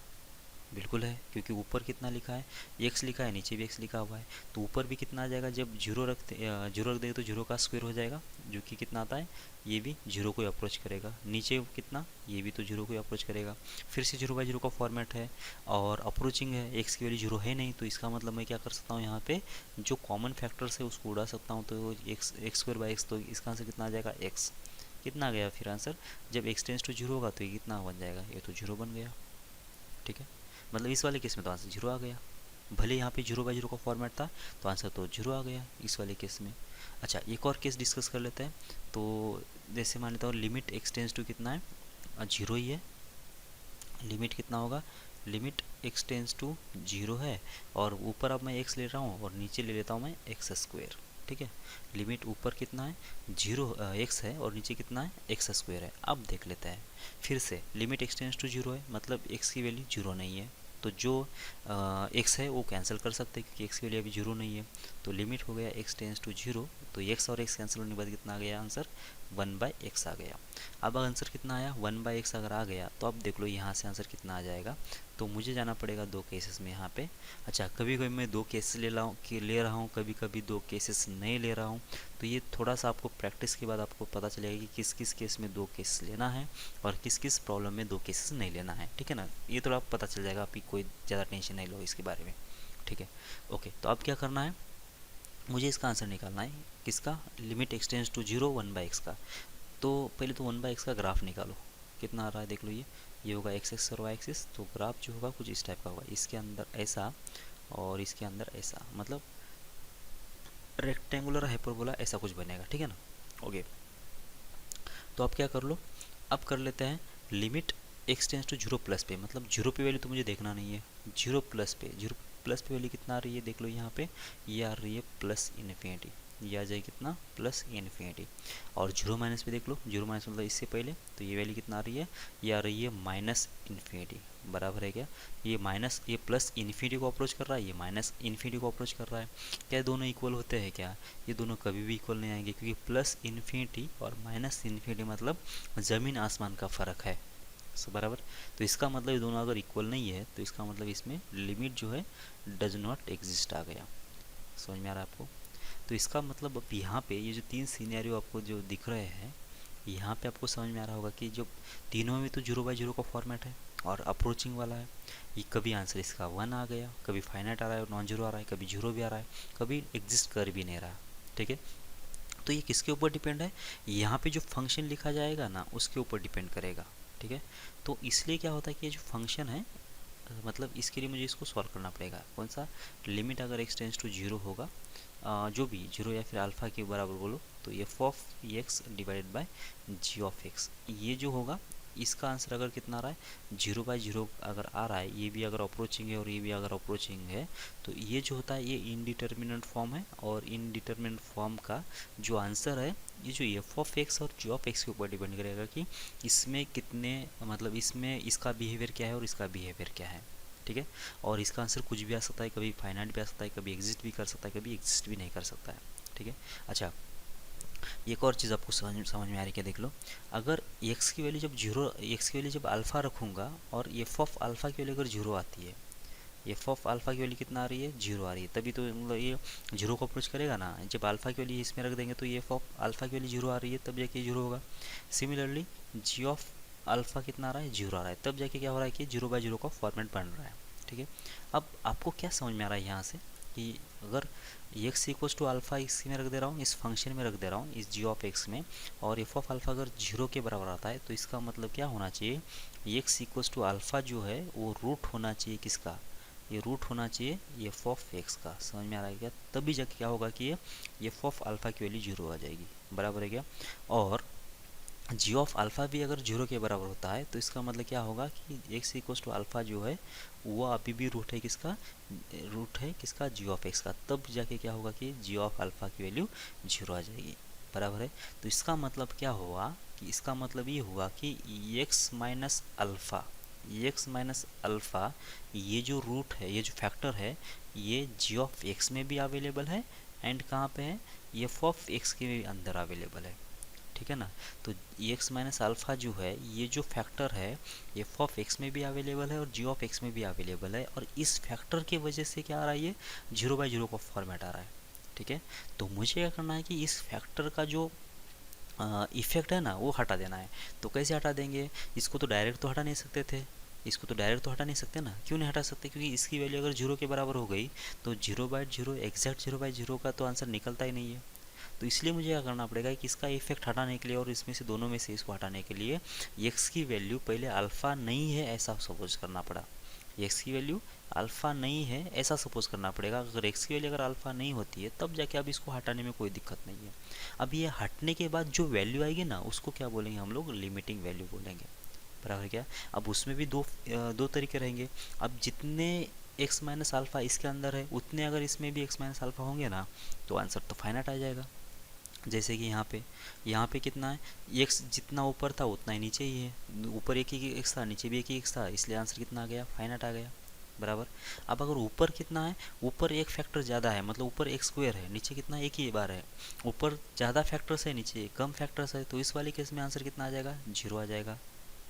बिल्कुल है, क्योंकि ऊपर कितना लिखा है, एक्स लिखा है, नीचे भी एक्स लिखा हुआ है, तो ऊपर भी कितना आ जाएगा, जब जीरो रख देंगे तो जीरो का स्क्वायर हो जाएगा, जो कि कितना आता है, ये भी जीरो को अप्रोच करेगा, नीचे कितना, ये भी तो जीरो को अप्रोच करेगा। फिर से जीरो बाई जीरो का फॉर्मेट है और अप्रोचिंग है, एक्स की वैल्यू जीरो है नहीं, तो इसका मतलब मैं क्या कर सकता हूँ, यहाँ पे जो कॉमन फैक्टर्स है उसको उड़ा सकता हूँ, तो एक्स स्क्वायर बाई एक्स, तो इसका आंसर कितना आ जाएगा, एक्स। कितना आ गया फिर आंसर, जब एक्स टेंस टू जीरो होगा तो ये कितना बन जाएगा, ये तो जीरो बन गया, ठीक है। मतलब इस वाले केस में तो आंसर जीरो आ गया, भले यहाँ पे 0/0 का फॉर्मेट था तो आंसर तो 0 आ गया इस वाले केस में। अच्छा, एक और केस डिस्कस कर लेते हैं। तो जैसे मान लेता हूँ लिमिट x टेंस टू कितना है, 0 ही है। लिमिट कितना होगा, लिमिट x टेंस टू 0 है, और ऊपर अब मैं x ले रहा हूँ और नीचे ले लेता हूँ मैं एक्स स्क्वेयर। ठीक है, लिमिट ऊपर कितना है, 0 x है, और नीचे कितना है, एक्स स्क्वेयर है। अब देख लेते हैं फिर से, लिमिट x टेंस टू 0 है, मतलब x की वैल्यू 0 नहीं है, तो जो x है वो कैंसिल कर सकते हैं क्योंकि x की वैल्यू अभी 0 नहीं है। तो लिमिट हो गया x टेंस टू 0, तो x और x कैंसिल होने के बाद कितना आ गया आंसर, 1/x आ गया। अब आंसर कितना आया, 1/x अगर आ गया तो अब देख लो यहाँ से आंसर कितना आ जाएगा। तो मुझे जाना पड़ेगा दो केसेस में यहाँ पे। अच्छा, कभी कभी मैं दो केसेस ले रहा हूँ, कभी कभी दो केसेस नहीं ले रहा हूँ। तो ये थोड़ा सा आपको प्रैक्टिस के बाद आपको पता चलेगा कि किस किस केस में दो केस लेना है और किस किस प्रॉब्लम में दो केसेस नहीं लेना है। ठीक है ना, ये थोड़ा पता चल जाएगा, आपकी कोई ज़्यादा टेंशन नहीं लो इसके बारे में। ठीक है, ओके। तो अब क्या करना है, मुझे इसका आंसर निकालना है, किसका, limit x tends to 0 1/x का। तो पहले तो 1/x का ग्राफ निकालो, कितना आ रहा है देख लो। ये होगा x एक्सिस और y एक्सिस, तो ग्राफ जो होगा कुछ इस टाइप का होगा, इसके अंदर ऐसा और इसके अंदर ऐसा, मतलब रेक्टेंगुलर हाइपरबोला ऐसा कुछ बनेगा। ठीक है ना, ओके। तो अब क्या कर लो, अब कर लेते हैं limit x tends to 0 plus पे, मतलब 0 पे वैल्यू तो मुझे देखना नहीं है, 0 प्लस पे, 0 प्लस पे वैल्यू कितना आ रही है देख लो यहाँ पे, ये आ रही है प्लस इन्फिनिटी, ये आ जाए कितना, प्लस इन्फिनिटी। और 0 माइनस पे देख लो, 0 माइनस मतलब इससे पहले, तो ये वैल्यू कितना आ रही है, ये आ रही है माइनस इन्फिनिटी। बराबर है क्या, ये माइनस, ये प्लस इन्फिनिटी को अप्रोच कर रहा है, ये माइनस इन्फिनिटी को अप्रोच कर रहा है। क्या दोनों इक्वल होते हैं क्या, ये दोनों कभी भी इक्वल नहीं आएंगे, क्योंकि प्लस इन्फिनिटी और माइनस इन्फिनिटी मतलब ज़मीन आसमान का फ़र्क है। बराबर, तो इसका मतलब ये दोनों अगर इक्वल नहीं है तो इसका मतलब इसमें लिमिट जो है डज नॉट एग्जिस्ट आ गया। समझ में आ रहा है आपको। तो इसका मतलब अब यहाँ पे ये जो तीन सीनेरियो आपको जो दिख रहे हैं, यहाँ पे आपको समझ में आ रहा होगा कि जो तीनों में तो 0/0 का फॉर्मेट है और अप्रोचिंग वाला है। ये कभी आंसर इसका 1 आ गया, कभी फाइनाइट आ रहा है और नॉन जीरो आ रहा है, कभी 0 भी आ रहा है, कभी एग्जिस्ट कर भी नहीं रहा। ठीक है, तो ये किसके ऊपर डिपेंड है, यहाँ पे जो फंक्शन लिखा जाएगा ना उसके ऊपर डिपेंड करेगा। ठीक है, तो इसलिए क्या होता है कि ये जो फंक्शन है, मतलब इसके लिए मुझे इसको सॉल्व करना पड़ेगा। कौन सा, लिमिट अगर x टेंस टू 0 होगा, जो भी 0 या फिर अल्फ़ा के बराबर बोलो, तो f of x divided by g of x, ये जो होगा इसका आंसर अगर कितना आ रहा है, 0/0 अगर आ रहा है, ये भी अगर अप्रोचिंग है और ये भी अगर अप्रोचिंग है, तो ये जो होता है ये इनडिटर्मिनेंट फॉर्म है। और इनडिटर्मिनेंट फॉर्म का जो आंसर है, ये जो एफ ऑफ एक्स और जी ऑफ एक्स के ऊपर डिपेंड करेगा कि इसमें कितने, मतलब इसमें इसका बिहेवियर क्या है और इसका बिहेवियर क्या है। ठीक है, और इसका आंसर कुछ भी आ सकता है, कभी फाइनाइट भी आ सकता है, कभी एग्जिस्ट भी कर सकता है, कभी एग्जिस्ट भी नहीं कर सकता है। ठीक है, अच्छा, एक और चीज़ आपको समझ में आ रही है क्या, देख लो। अगर x की वैल्यू जब 0, x की वैल्यू जब अल्फ़ा रखूँगा और एफ ऑफ अल्फ़ा की वैल्यू अगर 0 आती है, एफ ऑफ अल्फ़ा की वैल्यू कितना आ रही है, 0 आ रही है, तभी तो मतलब ये 0 को अप्रोच करेगा ना। जब अल्फ़ा की वैल्यू इसमें रख देंगे तो ये एफ ऑफ अल्फ़ा की वैल्यू 0 आ रही है, तब जाके 0 होगा। सिमिलरली जी ऑफ अल्फ़ा कितना आ रहा है, 0 आ रहा है, तब जाके क्या हो रहा है कि 0/0 का फॉर्मेट बन रहा है। ठीक है, अब आपको क्या समझ में आ रहा है यहाँ से कि अगर एक्स इक्वल्स टू अल्फ़ा इसमें रख दे रहा हूँ, इस फंक्शन में रख दे रहा हूँ, इस जी ऑफ एक्स में, और एफ ऑफ अल्फ़ा अगर 0 के बराबर आता है, तो इसका मतलब क्या होना चाहिए, एक्स इक्वल्स टू अल्फ़ा जो है वो रूट होना चाहिए किसका, ये रूट होना चाहिए एफ ऑफ एक्स का। समझ में आ रहा है क्या, तभी जाके क्या होगा कि ये एफ ऑफ अल्फ़ा की वैल्यू 0 आ जाएगी। बराबर है क्या, और जी ऑफ अल्फ़ा भी अगर 0 के बराबर होता है तो इसका मतलब क्या होगा कि एक्स इक्वल्स टू अल्फ़ा जो है वो अभी भी रूट है किसका, रूट है किसका, जी ऑफ एक्स का, तब जाके क्या होगा कि जी ऑफ अल्फ़ा की वैल्यू 0 आ जाएगी। बराबर है, तो इसका मतलब क्या हुआ कि इसका मतलब ये हुआ कि x minus alpha, x minus alpha ये जो रूट है, ये जो फैक्टर है, ये जी ऑफ एक्स में भी अवेलेबल है एंड कहाँ पे है, एफ ऑफ एक्स के भी अंदर अवेलेबल है। ठीक है ना, तो एक्स माइनस अल्फ़ा जो है ये जो फैक्टर है एफ ऑफ एक्स में भी अवेलेबल है और जी ऑफ एक्स में भी अवेलेबल है, और इस फैक्टर की वजह से क्या आ रहा है, ये 0/0 का फॉर्मेट आ रहा है। ठीक है, तो मुझे क्या करना है कि इस फैक्टर का जो इफेक्ट है ना वो हटा देना है। तो कैसे हटा देंगे, इसको तो डायरेक्ट तो हटा नहीं सकते थे, इसको तो डायरेक्ट तो हटा नहीं सकते ना, क्यों नहीं हटा सकते, क्योंकि इसकी वैल्यू अगर 0 के बराबर हो गई तो 0/0 एग्जैक्ट 0/0 का तो आंसर निकलता ही नहीं है। तो इसलिए मुझे क्या करना पड़ेगा कि इसका इफेक्ट हटाने के लिए और इसमें से दोनों में से इसको हटाने के लिए एक्स की वैल्यू पहले अल्फ़ा नहीं है ऐसा सपोज करना पड़ा, एक्स की वैल्यू अल्फ़ा नहीं है ऐसा सपोज करना पड़ेगा। अगर एक्स की वैल्यू अगर अल्फ़ा नहीं होती है तब जाके अब इसको हटाने में कोई दिक्कत नहीं है। अब ये हटने के बाद जो वैल्यू आएगी ना उसको क्या बोलेंगे हम लोग, लिमिटिंग वैल्यू बोलेंगे, बराबर क्या। अब उसमें भी दो तरीके रहेंगे। अब जितने एक्स माइनस अल्फ़ा इसके अंदर है उतने अगर इसमें भी एक्स माइनस अल्फ़ा होंगे ना तो आंसर तो फाइनाइट आ जाएगा। जैसे कि यहाँ पे कितना है, एक्स जितना ऊपर था उतना ही नीचे ही है, ऊपर एक ही एक्स था नीचे भी एक ही एक्स था, इसलिए आंसर कितना आ गया, फाइनाइट आ गया, बराबर। अब अगर ऊपर कितना है, ऊपर एक फैक्टर ज़्यादा है, मतलब ऊपर एक स्क्वायर है, नीचे कितना एक ही बार है, ऊपर ज़्यादा फैक्टर्स है नीचे कम फैक्टर्स है, तो इस वाले केस में आंसर कितना आ जाएगा, जीरो आ जाएगा,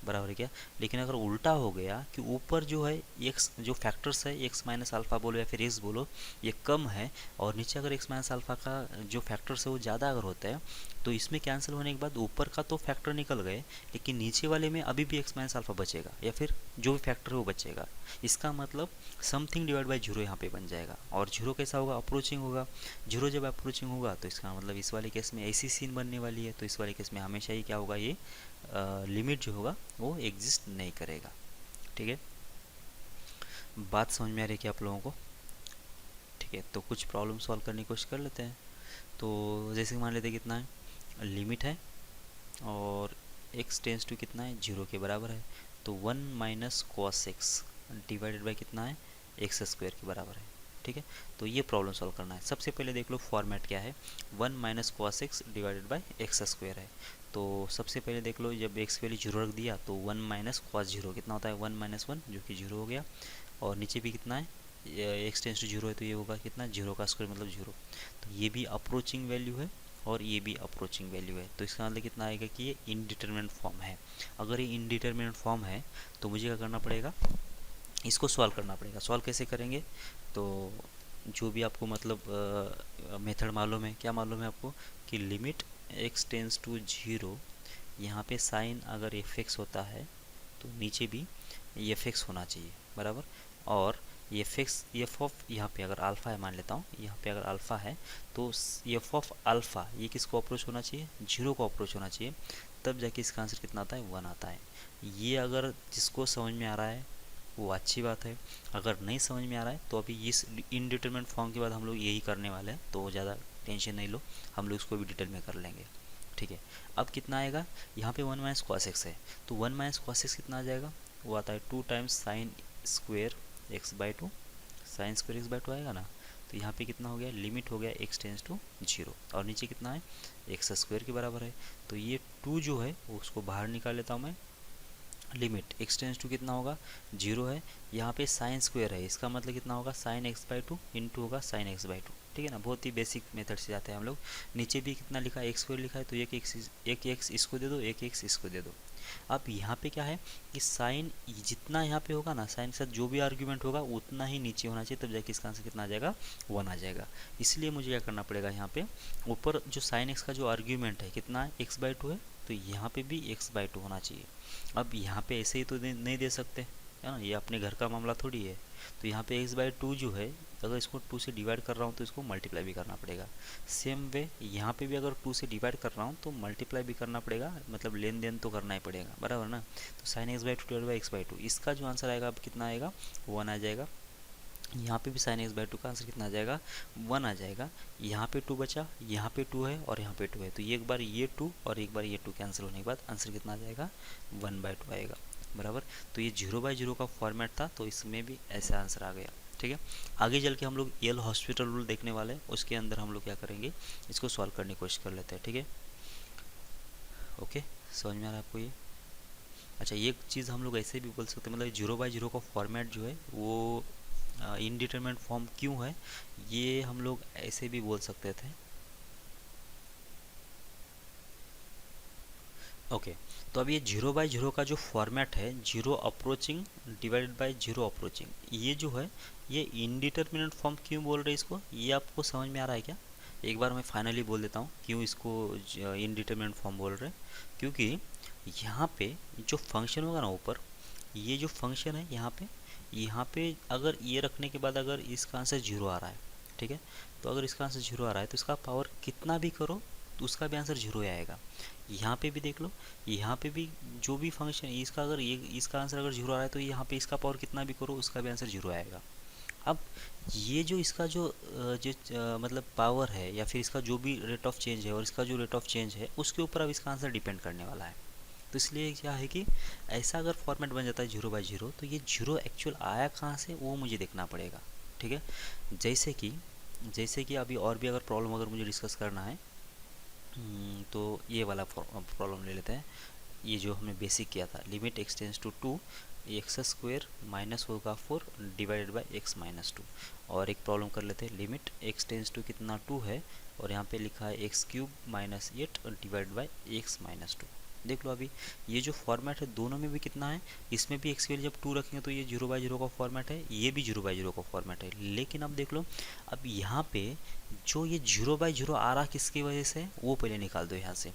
बराबर है क्या। लेकिन अगर उल्टा हो गया कि ऊपर जो है एक्स जो फैक्टर्स है एक्स माइनस अल्फ़ा बोलो या फिर एक्स बोलो ये कम है, और नीचे अगर एक्स माइनस अल्फ़ा का जो फैक्टर्स है वो ज़्यादा अगर होता है तो इसमें कैंसिल होने के बाद ऊपर का तो फैक्टर निकल गए लेकिन नीचे वाले में अभी भी एक्स माइनस अल्फ़ा बचेगा या फिर जो भी फैक्टर है वो बचेगा। इसका मतलब समथिंग डिवाइड बाई जीरो यहाँ पे बन जाएगा, और जीरो कैसा होगा, अप्रोचिंग होगा। जीरो जब अप्रोचिंग होगा तो इसका मतलब इस वाले केस में ऐसी सीन बनने वाली है, तो इस वाले केस में हमेशा ही क्या होगा, ये लिमिट जो होगा वो एग्जिस्ट नहीं करेगा। ठीक है, बात समझ में आ रही है क्या आप लोगों को। ठीक है, तो कुछ प्रॉब्लम सॉल्व करने की कोशिश कर लेते हैं। तो जैसे मान लेते हैं कितना है, लिमिट है और x टेंस टू कितना है, जीरो के बराबर है, तो 1 minus cos x divided by कितना है, एक्स स्क्वायर के बराबर है। ठीक है, तो ये प्रॉब्लम सॉल्व करना है। सबसे पहले देख लो फॉर्मेट क्या है, 1 minus cos x divided by x square है। तो सबसे पहले देख लो जब एक्स की वैल्यू जीरो रख दिया तो 1 माइनस कॉस जीरो कितना होता है, 1 माइनस 1 जो कि जीरो हो गया, और नीचे भी कितना है, एक्स टेंस टू जीरो है तो ये होगा कितना, जीरो का स्क्वायर मतलब जीरो। तो ये भी अप्रोचिंग वैल्यू है और ये भी अप्रोचिंग वैल्यू है, तो इसका मतलब कितना आएगा कि ये इनडिटरमिनेट फॉर्म है। अगर ये इनडिटरमिनेट फॉर्म है तो मुझे क्या करना पड़ेगा, इसको सॉल्व करना पड़ेगा। सॉल्व कैसे करेंगे, तो जो भी आपको मतलब मेथड मालूम है, क्या मालूम है आपको कि limit x tends to zero, यहाँ पे साइन अगर एफ एक्स होता है तो नीचे भी एफ एक्स होना चाहिए, बराबर। और एफ एक्स एफ ऑफ यहाँ पे अगर अल्फ़ा है मान लेता हूँ, यहाँ पे अगर अल्फ़ा है तो एफ ऑफ अल्फ़ा ये किसको अप्रोच होना चाहिए, जीरो को अप्रोच होना चाहिए, तब जाके इसका आंसर कितना आता है, वन आता है। ये अगर जिसको समझ में आ रहा है वो अच्छी बात है, अगर नहीं समझ में आ रहा है तो अभी इस इनडिटरमिनेट फॉर्म के बाद हम लोग यही करने वाले हैं, तो ज़्यादा टेंशन नहीं लो, हम लोग इसको भी डिटेल में कर लेंगे। ठीक है, अब कितना आएगा, यहाँ पे 1 माइनस कॉस एक्स है तो 1 माइनस कॉस एक्स कितना आ जाएगा, वो आता है 2 times sine square x by two, sine square x by two आएगा ना। तो यहाँ पे कितना हो गया, लिमिट हो गया एक्स टेंस टू जीरो, और नीचे कितना है, एक्स स्क्वेयर के बराबर है। तो ये 2 जो है वो उसको बाहर निकाल लेता हूँ मैं, लिमिट एक्स टेंस टू कितना होगा, जीरो है, यहाँ पे साइन स्क्वायर है, इसका मतलब कितना होगा, sine x by two into होगा साइन एक्स बाई टू। ठीक है ना, बहुत ही बेसिक मेथड से जाते हैं हम लोग। नीचे भी कितना लिखा है, एक्स स्क्वायर लिखा है तो एक एक्स इसको दे दो, एक एक्स इसको दे दो। अब यहाँ पे क्या है कि साइन जितना यहाँ पे होगा ना, साइन के साथ जो भी आर्ग्यूमेंट होगा उतना ही नीचे होना चाहिए, तब जाके इसका आंसर कितना आ जाएगा, वन आ जाएगा। इसलिए मुझे क्या करना पड़ेगा, यहाँ पे ऊपर जो साइन एक्स का जो आर्ग्यूमेंट है कितना है, एक्स बाई टू है, तो यहाँ पे भी एक्स बाई टू होना चाहिए। अब यहाँ पे ऐसे ही तो नहीं दे सकते है ना, ये अपने घर का मामला थोड़ी है। तो यहाँ पे एक्स बाई टू जो है अगर इसको 2 से डिवाइड कर रहा हूँ तो इसको मल्टीप्लाई भी करना पड़ेगा। सेम वे यहाँ पे भी अगर 2 से डिवाइड कर रहा हूँ तो मल्टीप्लाई भी करना पड़ेगा, मतलब लेन देन तो करना ही पड़ेगा, बराबर ना। तो sine x by two divide by x by two, इसका जो आंसर आएगा अब कितना आएगा, वन आ जाएगा। यहाँ पे भी साइन एक्स बाई टू का आंसर कितना आ जाएगा, वन आ जाएगा। यहाँ पे 2 बचा, यहाँ पे 2 है और यहाँ पे 2 है, तो एक बार ये 2 और एक बार ये 2 कैंसिल होने के बाद आंसर कितना आ जाएगा, 1/2 आएगा, बराबर। तो ये 0/0 का फॉर्मेट था तो इसमें भी ऐसा आंसर आ गया। ठीक है, आगे चल के हम लोग एल हॉस्पिटल रूल देखने वाले हैं, उसके अंदर हम लोग क्या करेंगे, इसको सॉल्व करने की कोशिश कर लेते हैं। ठीक है, ओके, समझ में आ रहा है आपको ये। अच्छा, एक चीज़ हम लोग ऐसे भी बोल सकते हैं, मतलब 0/0 का फॉर्मेट जो है वो इनडिटरमिनेट फॉर्म क्यों है, ये हम लोग ऐसे भी बोल सकते थे। ओके, तो अब ये 0/0 का जो फॉर्मेट है, zero approaching divided by zero approaching, ये जो है ये इनडिटरमिनेट फॉर्म क्यों बोल रहे हैं इसको, ये आपको समझ में आ रहा है क्या। एक बार मैं फाइनली बोल देता हूँ क्यों इसको इनडिटरमिनेट फॉर्म बोल रहे हैं। क्योंकि यहाँ पे जो फंक्शन होगा ना ऊपर, ये जो फंक्शन है यहाँ पे अगर ये रखने के बाद अगर इसका आंसर जीरो आ रहा है, ठीक है, तो अगर इसका आंसर जीरो आ रहा है तो इसका पावर कितना भी करो तो उसका भी आंसर जीरो ही आएगा। यहाँ पे भी देख लो, यहाँ पे भी जो भी फंक्शन इसका अगर ये इसका आंसर अगर जीरो आ रहा है तो यहाँ पे इसका पावर कितना भी करो उसका भी आंसर जीरो आएगा। अब ये जो इसका जो मतलब पावर है या फिर इसका जो भी रेट ऑफ चेंज है और इसका जो रेट ऑफ चेंज है उसके ऊपर अब इसका आंसर डिपेंड करने वाला है। तो इसलिए क्या है कि ऐसा अगर फॉर्मेट बन जाता है 0/0 तो ये जीरो एक्चुअल आया कहाँ से वो मुझे देखना पड़ेगा। ठीक है, जैसे कि अभी और भी अगर प्रॉब्लम अगर मुझे डिस्कस करना है तो ये वाला प्रॉब्लम ले लेते हैं। ये जो हमने बेसिक किया था, limit x tends to 2 x square minus होगा 4 डिवाइडेड बाई एक्स माइनस 2। और एक प्रॉब्लम कर लेते हैं, लिमिट एक्स टेंस टू कितना 2 है और यहाँ पे लिखा है x cube minus 8 divide by x minus 2। देख लो अभी ये जो फॉर्मेट है दोनों में भी कितना है, इसमें भी एक्स के लिए जब 2 रखेंगे तो ये 0/0 का फॉर्मेट है, ये भी 0/0 का फॉर्मेट है। लेकिन अब देख लो, अब यहाँ पे जो ये 0/0 आ रहा किसकी वजह से वो पहले निकाल दो यहाँ से।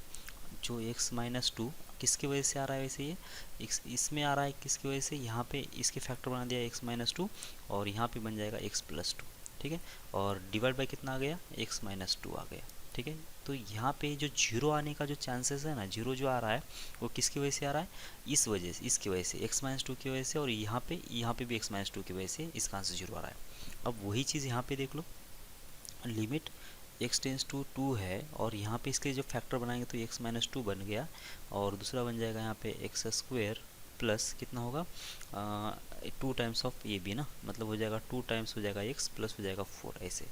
जो x माइनस 2 किसकी वजह से आ रहा है, वैसे ये x इसमें आ रहा है किसकी वजह से, यहाँ पे इसके फैक्टर बना दिया x माइनस 2 और यहाँ पे बन जाएगा x प्लस 2। ठीक है, और डिवाइड बाय कितना आ गया, x माइनस 2 आ गया। ठीक है, तो यहाँ पे जो जीरो आने का जो चांसेस है ना, जीरो जो आ रहा है वो किसकी वजह से आ रहा है, इस वजह से, इसकी वजह से x माइनस 2 की वजह से, और यहाँ पे भी x माइनस 2 की वजह से इसका आंसर जीरो आ रहा है। अब वही चीज़ यहाँ पे देख लो, लिमिट x टेंस टू 2 है और यहाँ पे इसके जो फैक्टर बनाएंगे तो x माइनस 2 बन गया और दूसरा बन जाएगा यहाँ पे एक्स स्क्वेयर प्लस कितना होगा 2 टाइम्स ऑफ ये भी ना, मतलब हो जाएगा 2 टाइम्स हो जाएगा x प्लस हो जाएगा 4, ऐसे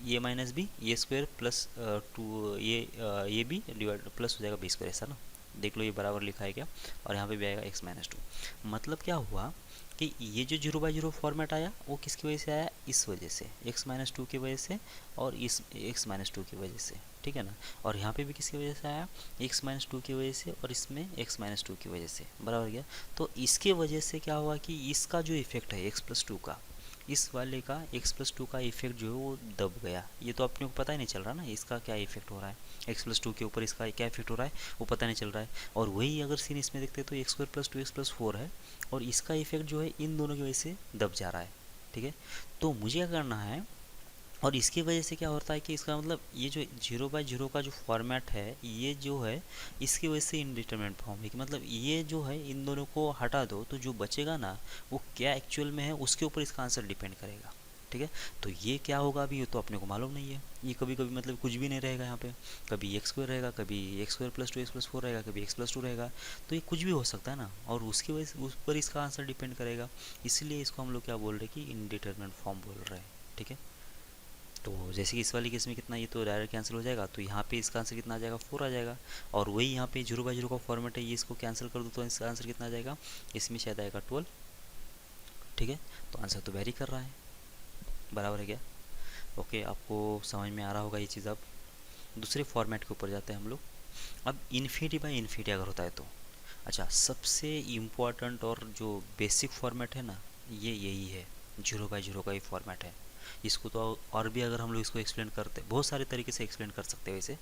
ये माइनस बी ये स्क्वायर प्लस 2 ये भी डिवाइड प्लस हो जाएगा बी स्क्वायर, ऐसा ना। देख लो ये बराबर लिखा है क्या, और यहाँ पे भी आएगा x माइनस 2। मतलब क्या हुआ कि ये जो 0/0 फॉर्मेट आया वो किसकी वजह से आया, इस वजह से x माइनस 2 की वजह से और इस x माइनस 2 की वजह से। ठीक है ना, और यहाँ पे भी किसकी वजह से आया, x माइनस 2 की वजह से और इसमें x माइनस 2 की वजह से, बराबर गया। तो इसके वजह से क्या हुआ कि इसका जो इफेक्ट है x प्लस 2 का, इस वाले का x प्लस 2 का इफेक्ट जो है वो दब गया। ये तो अपने को पता ही नहीं चल रहा ना इसका क्या इफेक्ट हो रहा है, x प्लस 2 के ऊपर इसका क्या इफेक्ट हो रहा है वो पता नहीं चल रहा है। और वही अगर सीन इसमें देखते तो x square plus 2x plus 4 है और इसका इफेक्ट जो है इन दोनों की वजह से दब जा रहा है। ठीक है, तो मुझे क्या करना है, और इसकी वजह से क्या होता है कि इसका मतलब ये जो 0/0 का जो फॉर्मेट है ये जो है इसकी वजह से इनडिटरमिनेट फॉर्म है, कि मतलब ये जो है इन दोनों को हटा दो तो जो बचेगा ना वो क्या एक्चुअल में है उसके ऊपर इसका आंसर डिपेंड करेगा। ठीक है, तो ये क्या होगा अभी ये तो अपने को मालूम नहीं है, ये कभी कभी मतलब कुछ भी नहीं रहेगा यहाँ पे, कभी एक्स स्क्वायर रहेगा, कभी x square plus 2x plus 4 रहेगा, कभी x प्लस 2 रहेगा, तो ये कुछ भी हो सकता है ना, और उसकी वजह से उस पर इसका आंसर डिपेंड करेगा। इसलिए इसको हम लोग क्या बोल रहे हैं कि इनडिटरमिनेट फॉर्म बोल रहे हैं। ठीक है, तो जैसे कि इस वाली केस में कितना, ये तो डायरेक्ट कैंसिल हो जाएगा, तो यहाँ पे इसका आंसर कितना आ जाएगा 4 आ जाएगा। और वही यहाँ पे 0/0 का फॉर्मेट है, ये इसको कैंसिल कर दो तो इसका आंसर कितना आ जाएगा, इसमें शायद आएगा 12। ठीक है, तो आंसर तो वेरी कर रहा है, बराबर है क्या। ओके, आपको समझ में आ रहा होगा ये चीज़। अब दूसरे फॉर्मेट के ऊपर जाते हैं हम लोग। अब इन्फिनिटी बाई इन्फिनिटी अगर होता है तो, अच्छा सबसे इम्पोर्टेंट और जो बेसिक फॉर्मेट है ना ये यही है, 0/0 का ही फॉर्मेट है। इसको तो और भी अगर हम लोग इसको एक्सप्लेन करते, बहुत सारे तरीके से एक्सप्लेन कर सकते हैं वैसे,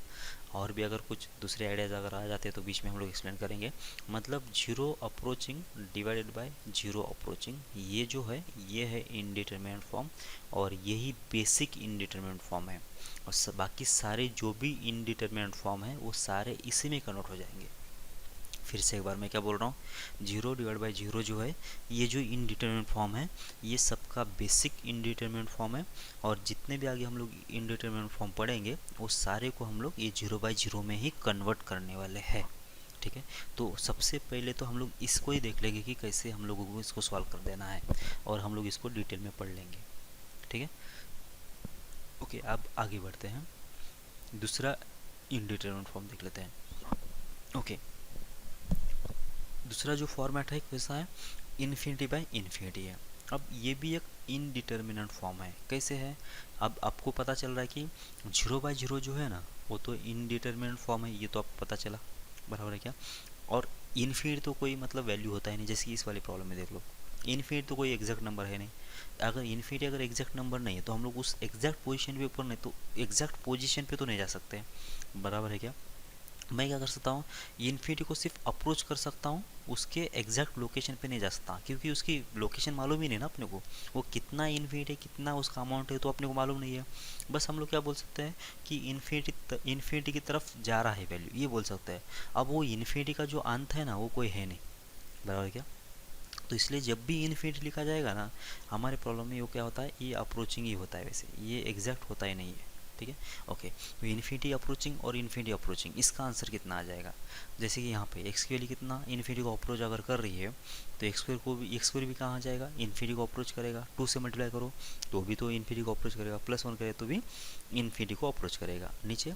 और भी अगर कुछ दूसरे आइडियाज़ अगर आ जाते हैं तो बीच में हम लोग एक्सप्लेन करेंगे। मतलब 0 अप्रोचिंग डिवाइडेड बाय 0 अप्रोचिंग, ये जो है ये है इनडिटरमिनेट फॉर्म, और यही बेसिक इनडिटरमिनेट फॉर्म है। और बाकी सारे जो भी इनडिटरमिनेट फॉर्म है वो सारे इसी में कन्वर्ट हो जाएंगे। फिर से एक बार मैं क्या बोल रहा हूँ, 0/0 जो है ये जो इनडिटरमिनेट फॉर्म है ये सबका बेसिक इनडिटरमिनेट फॉर्म है, और जितने भी आगे हम लोग इनडिटरमिनेट फॉर्म पढ़ेंगे वो सारे को हम लोग ये 0/0 में ही कन्वर्ट करने वाले हैं। ठीक है, तो सबसे पहले तो हम लोग इसको ही देख लेंगे कि कैसे हम लोगों को इसको सॉल्व कर देना है, और हम लोग इसको डिटेल में पढ़ लेंगे। ठीक है, ओके, अब आगे बढ़ते हैं, दूसरा इनडिटरमिनेट फॉर्म देख लेते हैं। ओके, दूसरा जो फॉर्मेट है कैसा है, इन्फिनिटी बाय इन्फिनिटी है। अब ये भी एक इनडिटरमिनेंट फॉर्म है। कैसे है, अब आपको पता चल रहा है कि 0/0 जो है ना वो तो इनडिटरमिनेंट फॉर्म है, ये तो आपको पता चला, बराबर है क्या। और इन्फिनिटी तो कोई मतलब वैल्यू होता है नहीं, जैसे कि इस वाले प्रॉब्लम में देख लो, इन्फिनिटी तो कोई एग्जैक्ट नंबर है नहीं। अगर इन्फिनिटी अगर एग्जैक्ट नंबर नहीं है तो हम लोग उस एग्जैक्ट पोजीशन पे ऊपर नहीं तो एग्जैक्ट पोजीशन पे तो नहीं जा सकते, बराबर है क्या। मैं क्या कर सकता हूँ, इन्फिनिटी को सिर्फ अप्रोच कर सकता हूँ, उसके एग्जैक्ट लोकेशन पे नहीं जा सकता, क्योंकि उसकी लोकेशन मालूम ही नहीं ना अपने को, वो कितना इन्फिनिटी है, कितना उसका अमाउंट है, तो अपने को मालूम नहीं है। बस हम लोग क्या बोल सकते हैं कि इन्फिनिटी की तरफ जा रहा है वैल्यू, ये बोल सकते हैं। अब वो इन्फिनिटी का जो अंत है ना, वो कोई है नहीं, बराबर क्या। तो इसलिए जब भी इन्फिनिटी लिखा जाएगा ना, हमारे प्रॉब्लम में वो क्या होता है, ये अप्रोचिंग ही होता है, वैसे ये एग्जैक्ट होता ही नहीं है, ठीक है। ओके, तो इन्फिनिटी अप्रोचिंग और इन्फिनिटी अप्रोचिंग, इसका आंसर कितना आ जाएगा। जैसे कि यहाँ पे एक्स की वैल्यू कितना, इन्फिनिटी को अप्रोच अगर कर रही है, तो एक्स स्क्वायर भी कहाँ जाएगा, इन्फिनिटी को अप्रोच करेगा। 2 से मल्टीप्लाई करो तो भी तो इन्फिनिटी को अप्रोच करेगा, +1 करे तो भी इन्फिनिटी को अप्रोच करेगा। नीचे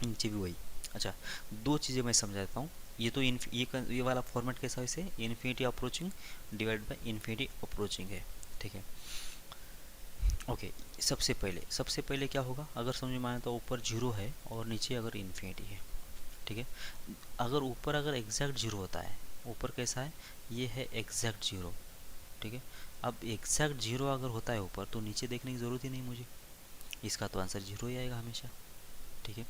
नीचे भी वही। अच्छा, दो चीज़ें मैं समझाता हूँ। ये तो ये वाला फॉर्मेट कैसा है, इसे infinity approaching divide by infinity approaching है, ठीक है। ओके, सबसे पहले क्या होगा, अगर समझ में आए तो ऊपर जीरो है और नीचे अगर इन्फिनिटी है, ठीक है। अगर ऊपर अगर एग्जैक्ट जीरो होता है, ऊपर कैसा है, ये है एग्जैक्ट जीरो, ठीक है। अब एग्जैक्ट जीरो अगर होता है ऊपर, तो नीचे देखने की ज़रूरत ही नहीं मुझे, इसका तो आंसर जीरो ही आएगा हमेशा, ठीक है।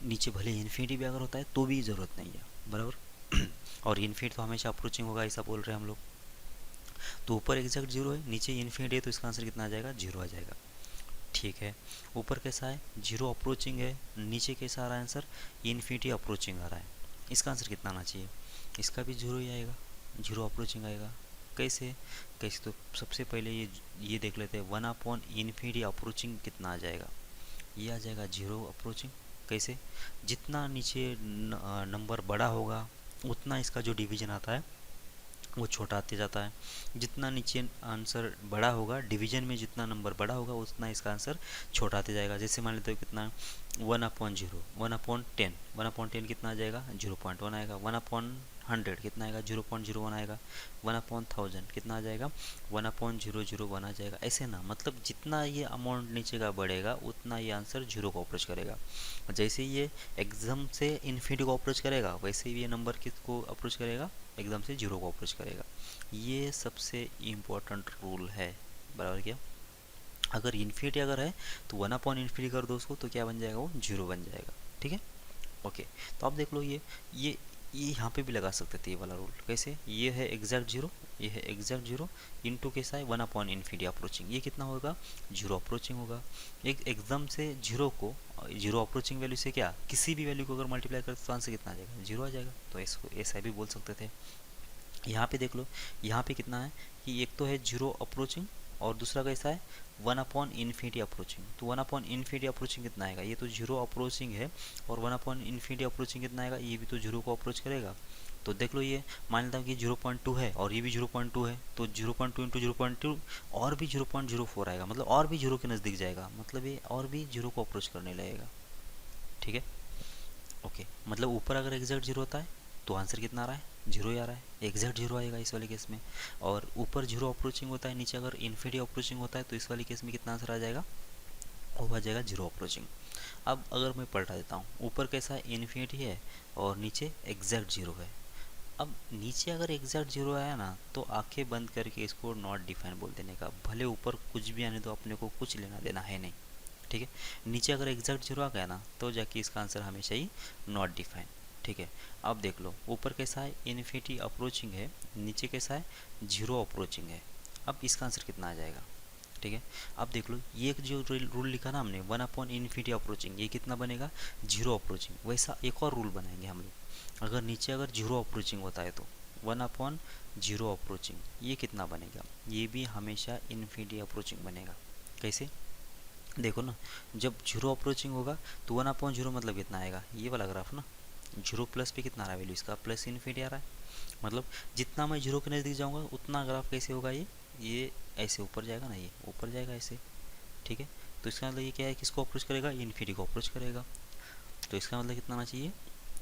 नीचे भले इन्फिनिटी भी अगर होता है तो भी ज़रूरत नहीं है, बराबर। और इन्फिनिटी तो हमेशा अप्रोचिंग होगा, ऐसा बोल रहे हैं हम लोग। तो ऊपर एग्जैक्ट जीरो है, नीचे इन्फिनिटी है, तो इसका आंसर कितना आ जाएगा, जीरो आ जाएगा, ठीक है। ऊपर कैसा है, जीरो अप्रोचिंग है, नीचे कैसा आ रहा है आंसर, इन्फिनिटी अप्रोचिंग आ रहा है, इसका आंसर कितना आना चाहिए, इसका भी जीरो ही आएगा, जीरो अप्रोचिंग आएगा। कैसे कैसे, तो सबसे पहले ये देख लेते हैं, 1/इन्फिनिटी अप्रोचिंग कितना आ जाएगा, ये आ जाएगा जीरो अप्रोचिंग। कैसे, जितना नीचे नंबर बड़ा होगा, उतना इसका जो डिवीजन आता है वो छोटा आते जाता है। जितना नीचे आंसर बड़ा होगा, डिवीजन में जितना नंबर बड़ा होगा, उतना इसका आंसर छोटा आते जाएगा। जैसे मान लेते हो कितना, 1/0, 1/10, 1/10 कितना आ जाएगा, 0.1 आएगा। 1/100 कितना आएगा, 0.01 आएगा। 1/1000 कितना आ जाएगा, 1/001 आ जाएगा। ऐसे ना, मतलब जितना ये अमाउंट नीचे का बढ़ेगा, उतना ये आंसर जीरो को अप्रोच करेगा। जैसे ये एकदम से इन्फिनिटी को अप्रोच करेगा, वैसे ही ये नंबर किसको अप्रोच करेगा, एकदम से जीरो को अप्रोच करेगा। ये सबसे इम्पोर्टेंट रूल है, बराबर क्या। अगर इन्फिनिटी अगर है, तो 1/इन्फिनिटी कर दो उसको, तो क्या बन जाएगा, वो जीरो बन जाएगा, ठीक है। ओके, तो आप देख लो, ये ये यहाँ पे भी लगा सकते थे ये वाला रूल। कैसे, ये है एग्जैक्ट जीरो, ये है एग्जैक्ट जीरो, इनटू कैसा है, 1/इन्फिनिटी अप्रोचिंग, ये कितना होगा, जीरो अप्रोचिंग होगा। एक एकदम से जीरो को, जीरो अप्रोचिंग वैल्यू से क्या, किसी भी वैल्यू को अगर मल्टीप्लाई करते तो आंसर कितना आ जाएगा, जीरो आ जाएगा। तो इसको ऐसा भी बोल सकते थे। यहाँ पे देख लो, यहाँ पे कितना है कि एक तो है जीरो अप्रोचिंग, और दूसरा कैसा है, 1/इन्फिनिटी अप्रोचिंग। तो 1/इन्फिनिटी अप्रोचिंग कितना आएगा, ये तो जीरो अप्रोचिंग है, और 1/इन्फिनिटी अप्रोचिंग कितना आएगा, ये भी तो जीरो को अप्रोच करेगा। तो देख लो, ये मान लेता हूँ कि 0.2 है और ये भी 0.2 है, तो 0.2 इंटू 0.2 और भी 0.04 आएगा, मतलब और भी जीरो के नज़दीक जाएगा, मतलब ये और भी जीरो को अप्रोच करने लगेगा, ठीक है। ओके, मतलब ऊपर अगर एग्जैक्ट जीरो होता है, तो आंसर कितना आ रहा है, जीरो ही आ रहा है, एग्जैक्ट जीरो आएगा इस वाले केस में। और ऊपर जीरो अप्रोचिंग होता है, नीचे अगर इन्फिनिटी अप्रोचिंग होता है, तो इस वाले केस में कितना आंसर आ जाएगा, वो आ जाएगा जीरो अप्रोचिंग। अब अगर मैं पलटा देता हूँ, ऊपर कैसा है, इन्फिनिटी है, और नीचे एग्जैक्ट जीरो है। अब नीचे अगर एग्जैक्ट जीरो आया ना, तो आंखें बंद करके इसको नॉट डिफाइन बोल देने का, भले ऊपर कुछ भी आने, तो अपने को कुछ लेना देना है नहीं, ठीक है। नीचे अगर एग्जैक्ट जीरो आ गया ना, तो जाके इसका आंसर हमेशा ही नॉट डिफाइन, ठीक है। अब देख लो, ऊपर कैसा है, इन्फिनिटी अप्रोचिंग है, नीचे कैसा है, जीरो अप्रोचिंग है। अब इसका आंसर कितना आ जाएगा, ठीक है। अब देख लो, ये एक जो रूल लिखा ना हमने, 1/इन्फिनिटी अप्रोचिंग, ये कितना बनेगा, जीरो अप्रोचिंग। वैसा एक और रूल बनाएंगे हम लोग, अगर नीचे अगर जीरो अप्रोचिंग होता है, तो 1/जीरो अप्रोचिंग, ये कितना बनेगा, ये भी हमेशा इन्फिनिटी अप्रोचिंग बनेगा। कैसे, देखो ना, जब जीरो अप्रोचिंग होगा, तो 1/0 मतलब कितना आएगा, ये वाला ग्राफ ना, जीरो प्लस पे कितना आ रहा है वैल्यू इसका, प्लस इन्फिनिटी आ रहा है। मतलब जितना मैं जीरो के नज़दीक जाऊंगा, उतना ग्राफ कैसे होगा, ये ऐसे ऊपर जाएगा ना, ये ऊपर जाएगा ऐसे, ठीक है। तो इसका मतलब ये क्या है, किसको अप्रोच करेगा, इन्फिनिटी को अप्रोच करेगा। तो इसका मतलब कितना आना चाहिए,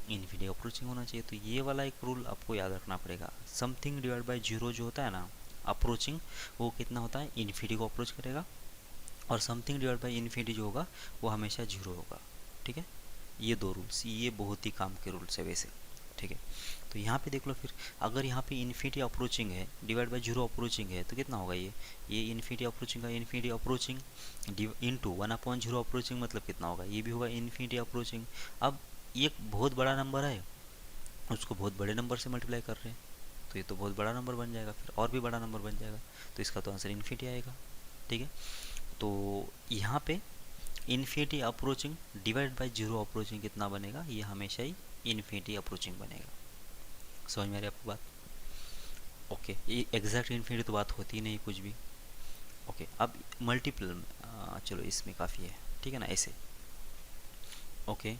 इन्फिनिटी अप्रोचिंग होना चाहिए। तो ये वाला एक रूल आपको याद रखना पड़ेगा, समथिंग डिवाइड बाई जीरो जो होता है ना, अप्रोचिंग, वो कितना होता है, इन्फिनिटी को अप्रोच करेगा। और समथिंग डिवाइड बाई इन्फिनिटी जो होगा, वो हमेशा जीरो होगा, ठीक है। ये दो रूल्स, ये बहुत ही काम के रूल्स है वैसे, ठीक है। तो यहाँ पे देख लो फिर, अगर यहाँ पे इन्फिनिटी अप्रोचिंग है, डिवाइड बाई जीरो अप्रोचिंग है, तो कितना होगा, ये इन्फिनिटी अप्रोचिंग का इन्फिनिटी अप्रोचिंग इंटू 1/0 अप्रोचिंग, मतलब कितना होगा, ये भी होगा इन्फिनिटी अप्रोचिंग। अब एक बहुत बड़ा नंबर है, उसको बहुत बड़े नंबर से मल्टीप्लाई कर रहे हैं, तो ये तो बहुत बड़ा नंबर बन जाएगा, फिर और भी बड़ा नंबर बन जाएगा, तो इसका तो आंसर इन्फिनिटी आएगा। ठीक है, तो यहाँ पे infinity approaching divide by zero approaching कितना बनेगा, ये हमेशा ही इन्फिनिटी अप्रोचिंग बनेगा। समझ में आ रही है आपको बात? ओके, ये एग्जैक्ट इन्फिनिटी तो बात होती ही नहीं कुछ भी। ओके, अब मल्टीपल, चलो इसमें काफ़ी है, ठीक है ना, ऐसे। ओके,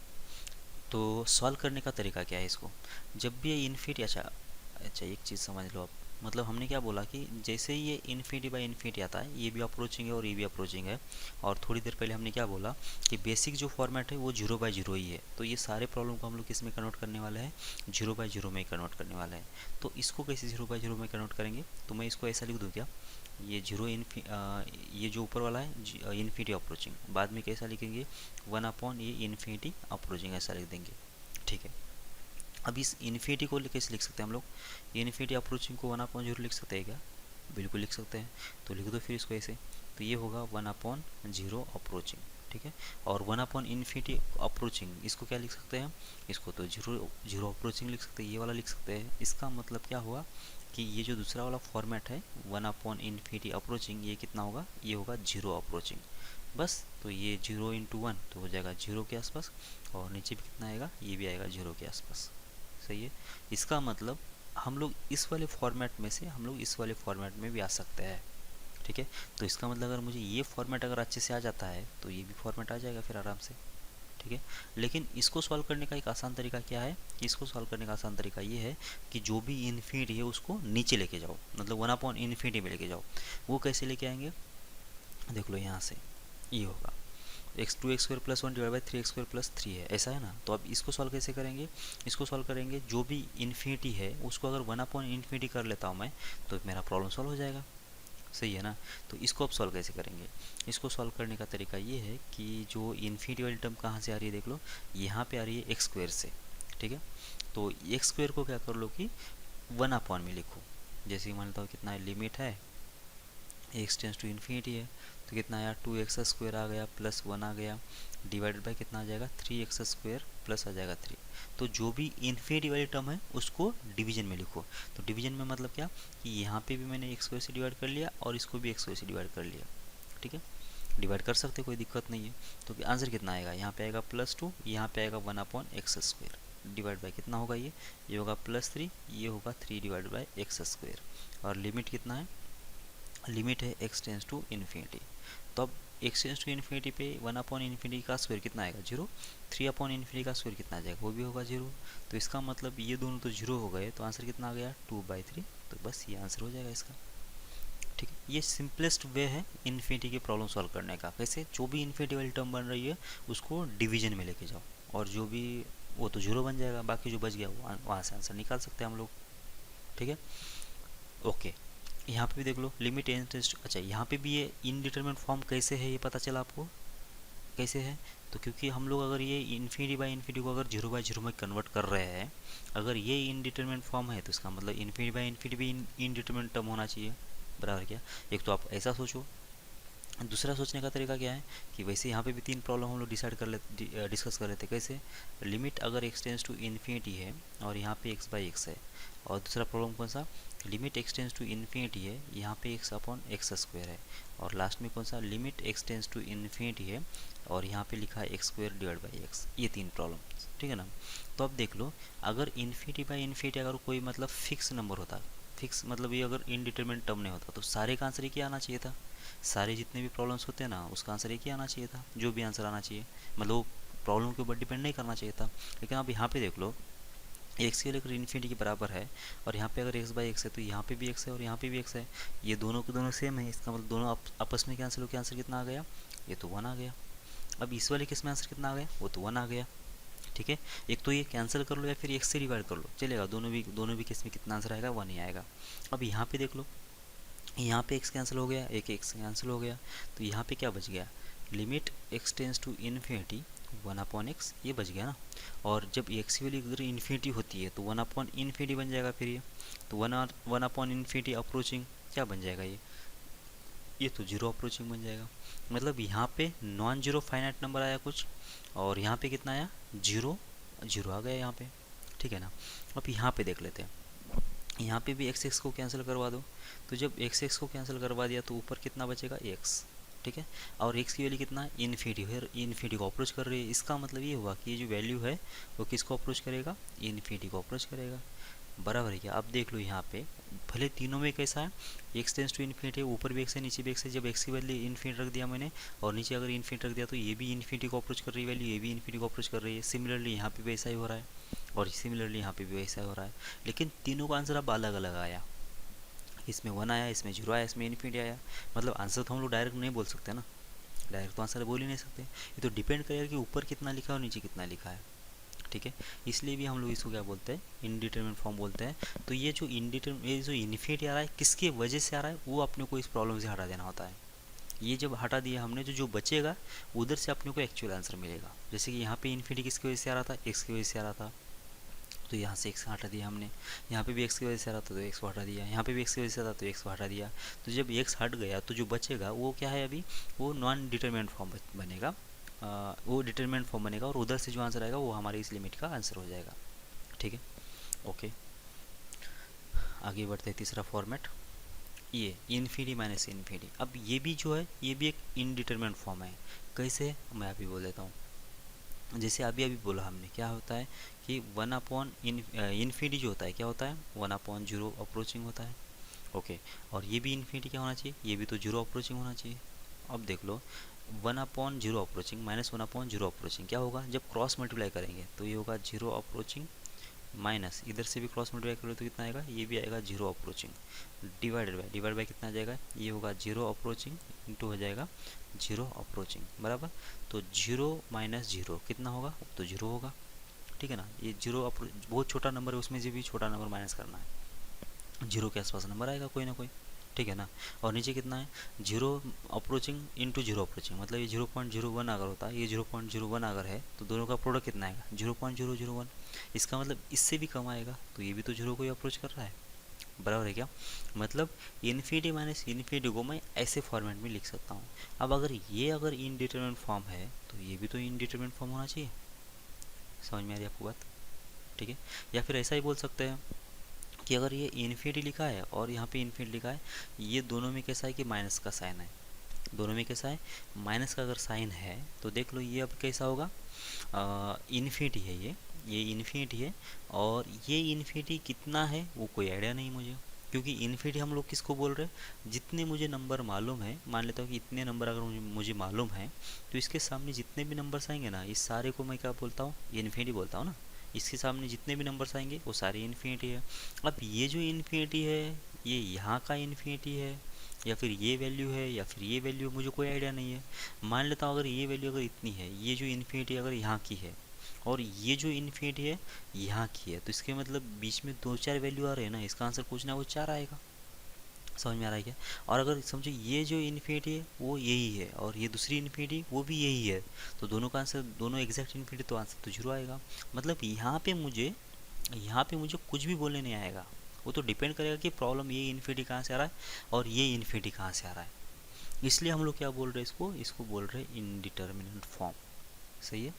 तो सॉल्व करने का तरीका क्या है इसको, जब भी ये इन्फिनिटी, अच्छा अच्छा एक चीज़ समझ लो आप, मतलब हमने क्या बोला कि जैसे ही ये इन्फिनिटी बाय इन्फिनिटी आता है, ये भी अप्रोचिंग है और ये भी अप्रोचिंग है, और थोड़ी देर पहले हमने क्या बोला कि बेसिक जो फॉर्मेट है वो जीरो बाय जीरो ही है, तो ये सारे प्रॉब्लम को हम लोग किस में कन्वर्ट करने वाले हैं, जीरो बाय जीरो में कन्वर्ट करने वाले हैं। तो इसको कैसे जीरो बाय जीरो में कन्वर्ट करेंगे, तो मैं इसको ऐसा लिख दूँ क्या, ये जीरो ये जो ऊपर वाला है इन्फिनिटी अप्रोचिंग, बाद में कैसा लिखेंगे, वन अपॉन ये इन्फिनिटी अप्रोचिंग, ऐसा लिख देंगे। ठीक है, अब इस इन्फिनिटी को कैसे लिख सकते हैं हम लोग, इन्फिनिटी अप्रोचिंग को वन अपॉन जीरो लिख सकते हैं क्या, बिल्कुल लिख सकते हैं, तो लिख दो फिर इसको ऐसे, तो ये होगा वन अपॉन जीरो अप्रोचिंग। ठीक है, और वन अपॉन इन्फिनिटी अप्रोचिंग इसको क्या लिख सकते हैं, इसको तो जीरो जीरो अप्रोचिंग लिख सकते हैं, ये वाला लिख सकते हैं। इसका मतलब क्या हुआ कि ये जो दूसरा वाला फॉर्मेट है वन अपॉन इन्फिनिटी अप्रोचिंग, ये कितना होगा, ये होगा जीरो अप्रोचिंग, बस। तो ये जीरो इंटू वन तो हो जाएगा जीरो के आसपास, और नीचे भी कितना आएगा, ये भी आएगा जीरो के आसपास। सही है, इसका मतलब हम लोग इस वाले फॉर्मेट में से हम लोग इस वाले फॉर्मेट में भी आ सकते हैं। ठीक है, तो इसका मतलब अगर मुझे ये फॉर्मेट अगर अच्छे से आ जाता है तो ये भी फॉर्मेट आ जाएगा फिर आराम से। ठीक है, लेकिन इसको सॉल्व करने का एक आसान तरीका क्या है, कि इसको सॉल्व करने का आसान तरीका ये है कि जो भी इन्फिनिटी है उसको नीचे लेके जाओ, मतलब वन अपॉन इन्फिनिटी में लेके जाओ। वो कैसे लेके आएंगे, देख लो यहाँ से, ये होगा x to x square plus one divide by three x square plus three है, ऐसा है ना। तो अब इसको सॉल्व कैसे करेंगे, इसको सॉल्व करेंगे जो भी इन्फिनिटी है उसको अगर वन अपॉन इन्फिनिटी कर लेता हूँ मैं, तो मेरा प्रॉब्लम सॉल्व हो जाएगा। सही है ना, तो इसको अब सॉल्व कैसे करेंगे, इसको सॉल्व करने का तरीका ये है कि जो इन्फिनिटी वाली टर्म कहाँ से आ रही है, देख लो यहाँ पे आ रही है एक्स स्क्वायर से। ठीक है, तो एक्स स्क्वायर को क्या कर लो कि वन अपॉन में लिखो, जैसे कि मान लेता हूँ कितना है, लिमिट है एक्स टेंस टू इन्फिनिटी है, तो कितना आया, टू एक्स स्क्वायर आ गया प्लस वन आ गया, डिवाइडेड बाय कितना आ जाएगा, थ्री एक्स स्क्वायर प्लस आ जाएगा थ्री। तो जो भी इन्फिनिटी वाली टर्म है उसको डिवीजन में लिखो। तो डिवीजन में मतलब क्या, कि यहाँ पे भी मैंने एक्स स्क्वायर से डिवाइड कर लिया और इसको भी एक्स स्क्वायर से डिवाइड कर लिया। ठीक है, डिवाइड कर सकते, कोई दिक्कत नहीं है। तो आंसर कितना आएगा, यहाँ पे आएगा प्लस टू, यहाँ पे आएगा one upon x square, divide by कितना होगा, ये होगा प्लस थ्री, ये होगा three divide by x square, और लिमिट कितना है, लिमिट है एक्स टेंस टू इन्फिनिटी। तो अब एक्स टेंस टू इन्फिनिटी पे वन अपॉन इन्फिनिटी का स्क्वायर कितना आएगा, जीरो, थ्री अपॉन इन्फिनिटी का स्क्वायर कितना आ जाएगा, वो भी होगा जीरो। तो इसका मतलब ये दोनों तो जीरो हो गए, तो आंसर कितना आ गया, टू बाई थ्री। तो बस ये आंसर हो जाएगा इसका। ठीक है, ये सिंपलेस्ट वे है इन्फिनिटी की प्रॉब्लम सॉल्व करने का। कैसे, जो भी इन्फिनिटी वाली टर्म बन रही है उसको डिवीजन में लेके जाओ, और जो भी वो तो जीरो बन जाएगा, बाकी जो बच गया वो वहाँ से आंसर निकाल सकते हैं हम लोग। ठीक है, ओके, यहाँ पे भी देख लो लिमिट एन टेंस, अच्छा यहाँ पे भी ये इनडिटरमिनेट फॉर्म कैसे है ये पता चला आपको, कैसे है, तो क्योंकि हम लोग अगर ये इन्फिनिटी बाई इन्फिनिटी को अगर जीरो बाई जीरो में कन्वर्ट कर रहे हैं, अगर ये इनडिटरमिनेट फॉर्म है तो इसका मतलब इन्फिनिटी बाई इन्फिनिटी भी इनडिटरमिनेट टर्म होना चाहिए, बराबर क्या। एक तो आप ऐसा सोचो, दूसरा सोचने का तरीका क्या है कि वैसे यहाँ पे भी तीन प्रॉब्लम हम लोग डिस्कस कर लेते, कैसे, लिमिट अगर एक्स टेंस टू इन्फिनिटी है और यहाँ पे एक्स बाई एक्स है, और दूसरा प्रॉब्लम कौन सा, limit x tends to infinity है, यहाँ पे एक्स अपॉन एक्स स्क्वायर है, और लास्ट में कौन सा, limit x tends to infinity है और यहाँ पे लिखा है x square divide by x. ये तीन प्रॉब्लम, ठीक है ना। तो अब देख लो, अगर इन्फिनिटी बाई इन्फिनिटी अगर कोई मतलब फिक्स नंबर होता, फिक्स मतलब ये अगर इनडिटरमिनेट टर्म नहीं होता, तो सारे का आंसर एक ही आना चाहिए था, सारे जितने भी प्रॉब्लम्स होते हैं ना उसका आंसर एक ही आना चाहिए था, जो भी आंसर आना चाहिए, मतलब प्रॉब्लम के ऊपर डिपेंड नहीं करना चाहिए था। लेकिन आप यहाँ पे देख लो, एक्स की लेकर इन्फिनिटी के बराबर है, और यहाँ पे अगर एक्स बाई एक्स है तो यहाँ पे भी एक्स है और यहाँ पे भी एक्स है, ये दोनों के दोनों सेम है, इसका मतलब दोनों आपस में कैंसिल होकर आंसर कितना आ गया, ये तो वन आ गया। अब इस वाले केस में आंसर कितना आ गया, वो तो वन आ गया। ठीक है, एक तो ये कैंसिल कर लो या फिर एक्स से डिवाइड कर लो, चलेगा, दोनों भी केस में कितना आंसर आएगा, वन ही आएगा। अब यहाँ पे देख लो, यहाँ पे x कैंसिल हो गया, एक x कैंसिल हो गया, तो यहाँ पे क्या बच गया, limit x tends to infinity one upon x, ये बच गया ना। और जब x की वैल्यू अगर इन्फिनिटी होती है तो वन अपॉन इन्फिनिटी बन जाएगा फिर ये, तो वन अपॉन इन्फिनिटी अप्रोचिंग क्या बन जाएगा, ये तो जीरो अप्रोचिंग बन जाएगा। मतलब यहाँ पे नॉन जीरो फाइनाइट नंबर आया कुछ, और यहाँ पे कितना आया, जीरो जीरो आ गया यहाँ पे, ठीक है ना। अब यहाँ पे देख लेते हैं, यहाँ पे भी एक्स एक्स को कैंसिल करवा दो, तो जब एक्स एक्स को कैंसिल करवा दिया तो ऊपर कितना बचेगा एक्स, ठीक है। और एक्स की वैल्यू कितना है इन्फिनिटी है, इन्फिनिटी को अप्रोच कर रही है, इसका मतलब ये हुआ कि ये जो वैल्यू है वो किसको अप्रोच करेगा, इन्फिनिटी को अप्रोच करेगा, बराबर है क्या। अब देख लो यहाँ पे भले तीनों में कैसा है, एक्स टेंस टू इन्फिनिटी, ऊपर भी एक्स है नीचे भी एक्स है, जब एक्स की वैल्यू इन्फिनिटी रख दिया मैंने और नीचे अगर इन्फिनिटी रख दिया तो ये भी इन्फिनिटी को अप्रोच कर रही है वैल्यू, ये भी इन्फिनिटी को अप्रोच कर रही है। सिमिलरली यहाँ पे भी ऐसा ही हो रहा है और सिमिलरली यहाँ पे भी वैसा हो रहा है, लेकिन तीनों का आंसर अब अलग अलग आया, इसमें 1 आया, इसमें 0 आया, इसमें इन्फिनिटी आया। मतलब आंसर तो हम लोग डायरेक्ट नहीं बोल सकते ना, डायरेक्ट तो आंसर बोल ही नहीं सकते, ये तो डिपेंड करेगा कि ऊपर कितना लिखा है और नीचे कितना लिखा है, ठीक है। इसलिए भी हम लोग इसको क्या बोलते हैं, इनडिटरमिनेट फॉर्म बोलते हैं। तो ये जो ये जो इन्फिनिटी आ रहा है किसकी वजह से आ रहा है, वो अपने को इस प्रॉब्लम से हटा देना होता है। ये जब हटा दिया हमने तो जो बचेगा उधर से अपने को एक्चुअल आंसर मिलेगा। जैसे कि यहाँ पे इन्फिनिटी किसकी वजह से आ रहा था, एक्स की वजह से आ रहा था, तो यहाँ से एक्स हटा दिया हमने, यहाँ पे भी एक्स की वजह से आ रहा था तो एक्स को हटा दिया, यहाँ पे भी एक्स की वजह से आ रहा था तो एक्स को हटा दिया। तो जब एक्स हट गया तो जो बचेगा वो क्या है, अभी वो नॉन डिटरमिनेंट फॉर्म बनेगा, वो डिटरमिनेंट फॉर्म बनेगा और उधर से जो आंसर आएगा वो हमारे इस लिमिट का आंसर हो जाएगा, ठीक है। ओके, आगे बढ़ते हैं, तीसरा फॉर्मेट ये इन्फिनिटी माइनस इन्फिनिटी। अब ये भी जो है ये भी एक इनडिटरमिनेंट फॉर्म है। कैसे, मैं अभी बोल देता हूँ। जैसे अभी अभी बोला हमने क्या होता है कि 1 अपॉन इन्फिनिटी जो होता है क्या होता है, 1 अपॉन जीरो अप्रोचिंग होता है, ओके। और ये भी इन्फिनिटी क्या होना चाहिए, ये भी तो जीरो अप्रोचिंग होना चाहिए। अब देख लो 1 upon zero approaching minus 1 upon zero approaching क्या होगा, जब क्रॉस मल्टीप्लाई करेंगे तो ये होगा जीरो अप्रोचिंग, माइनस इधर से भी क्रॉस मल्टीप्लाई करोगे तो कितना आएगा, ये भी आएगा जीरो अप्रोचिंग, डिवाइडेड बाय कितना आ जाएगा, ये होगा जीरो अप्रोचिंग इंटू हो जाएगा जीरो अप्रोचिंग, बराबर। तो जीरो माइनस जीरो कितना होगा, तो जीरो होगा, ठीक है ना। ये जीरो बहुत छोटा नंबर है, उसमें से भी छोटा नंबर माइनस करना है, जीरो के आसपास नंबर आएगा कोई ना कोई, ठीक है ना। और नीचे कितना है, zero approaching into zero approaching, मतलब ये 0.01 अगर होता है, ये 0.01 अगर है तो दोनों का प्रोडक्ट कितना आएगा 0.001, इसका मतलब इससे भी कम आएगा, तो ये भी तो जीरो को ही अप्रोच कर रहा है, बराबर है क्या। मतलब इन्फिनिटी माइनस इन्फिनिटी को मैं ऐसे फॉर्मेट में लिख सकता हूँ। अब अगर ये अगर इनडिटरमिनेंट फॉर्म है तो ये भी तो इनडिटरमिनेंट फॉर्म होना चाहिए, समझ में आ रही है आपको बात, ठीक है। या फिर ऐसा ही बोल सकते हैं कि अगर ये इन्फिनिटी लिखा है और यहाँ पे इन्फिनिटी लिखा है, ये दोनों में कैसा है कि माइनस का साइन है, दोनों में कैसा है माइनस का अगर साइन है तो देख लो ये अब कैसा होगा, इन्फिनिटी है ये इन्फिनिटी है। और ये इन्फिनिटी कितना है वो कोई आइडिया नहीं मुझे, क्योंकि इन्फिनिटी हम लोग किसको बोल रहे हैं, जितने मुझे नंबर मालूम है, मान लेता हूँ कि इतने नंबर अगर मुझे मालूम है तो इसके सामने जितने भी नंबर्स आएंगे ना इस सारे को मैं क्या बोलता हूँ, इन्फिनिटी बोलता हूँ ना। इसके सामने जितने भी नंबर्स आएंगे वो सारे इन्फिनिटी है। अब ये जो इन्फिनिटी है ये यहाँ का इन्फिनिटी है या फिर ये वैल्यू है या फिर ये वैल्यू, मुझे कोई आइडिया नहीं है। मान लेता हूँ अगर ये वैल्यू अगर इतनी है, ये जो इन्फिनिटी अगर यहाँ की है और ये जो इन्फिनिटी है यहाँ की है, तो इसके मतलब बीच में दो चार वैल्यू आ रहे हैं ना, इसका आंसर कुछ ना कुछ चार आएगा, समझ में आ रहा है क्या। और अगर समझो ये जो इन्फिनिटी है वो यही है और ये दूसरी इन्फिनिटी वो भी यही है, तो दोनों का आंसर दोनों एग्जैक्ट इन्फिनिटी, तो आंसर तो जीरो आएगा। मतलब यहाँ पे मुझे कुछ भी बोलने नहीं आएगा, वो तो डिपेंड करेगा कि प्रॉब्लम ये इन्फिनिटी कहाँ से आ रहा है और ये इन्फिनिटी कहाँ से आ रहा है। इसलिए हम लोग क्या बोल रहे हैं, इसको बोल रहे हैं इनडिटर्मिनेंट फॉर्म, सही है।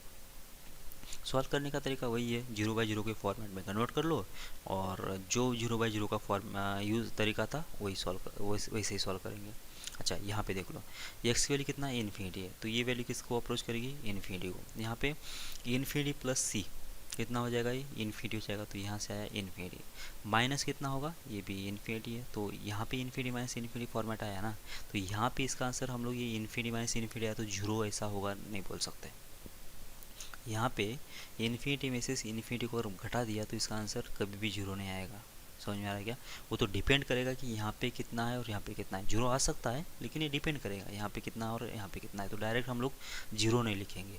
सॉल्व करने का तरीका वही है, जीरो बाई जीरो के फॉर्मेट में कन्वर्ट कर लो और जो जीरो बाई जीरो का फॉर्म यूज़ तरीका था वैसे ही सॉल्व करेंगे। अच्छा यहाँ पे देख लो, एक्स की वैल्यू कितना है इन्फिनिटी है, तो ये वैल्यू किसको अप्रोच करेगी, इन्फिनिटी को। यहाँ पे इन्फिनिटी प्लस सी कितना हो जाएगा, ये इन्फिनिटी हो जाएगा, तो यहाँ से आया इन्फिनिटी, माइनस कितना होगा, ये भी इन्फिनिटी है, तो यहाँ पे इन्फिनिटी माइनस इन्फिनिटी फॉर्मेट आया ना, तो यहाँ पे इसका आंसर हम लोग ये इन्फिनिटी माइनस इन्फिनिटी आया तो जीरो ऐसा होगा नहीं बोल सकते। यहाँ पे इन्फिनिटी में से इन्फिनिटी को अगर घटा दिया तो इसका आंसर कभी भी जीरो नहीं आएगा, समझ में आ रहा है क्या। वो तो डिपेंड करेगा कि यहाँ पे कितना है और यहाँ पे कितना है, जीरो आ सकता है लेकिन ये डिपेंड करेगा यहाँ पे कितना और यहाँ पे कितना है, तो डायरेक्ट हम लोग जीरो नहीं लिखेंगे,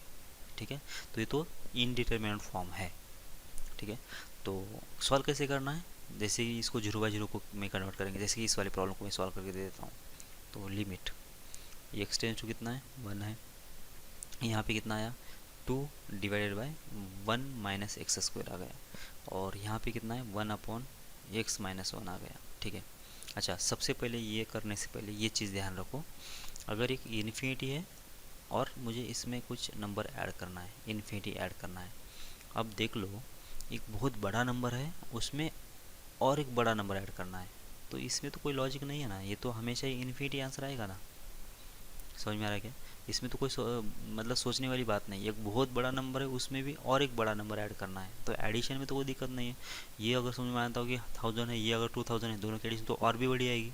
ठीक है। तो ये तो इनडिटरमिनेंट फॉर्म है, ठीक है। तो सॉल्व कैसे करना है, जैसे ही इसको जीरो बाई जीरो को में कन्वर्ट करेंगे, जैसे कि इस वाले प्रॉब्लम को मैं सॉल्व करके दे देता हूँ। तो लिमिट एक्स टेंस टू कितना है 1 है, यहाँ पे कितना आया 2 divided by 1 minus x square आ गया, और यहाँ पे कितना है 1 अपॉन एक्स माइनस 1 आ गया, ठीक है। अच्छा सबसे पहले ये करने से पहले ये चीज़ ध्यान रखो, अगर एक इन्फिनिटी है और मुझे इसमें कुछ नंबर ऐड करना है, इन्फिनिटी ऐड करना है, अब देख लो, एक बहुत बड़ा नंबर है, उसमें और एक बड़ा नंबर ऐड करना है, तो इसमें तो कोई लॉजिक नहीं है ना, ये तो हमेशा ही इन्फिनिटी आंसर आएगा ना। समझ में आ रहा है क्या? इसमें तो कोई मतलब सोचने वाली बात नहीं है, एक बहुत बड़ा नंबर है, उसमें भी और एक बड़ा नंबर ऐड करना है, तो एडिशन में तो कोई दिक्कत नहीं है। ये अगर समझ में आता हो कि 1000 है, ये अगर 2000 है, दोनों की एडिशन तो और भी बड़ी आएगी।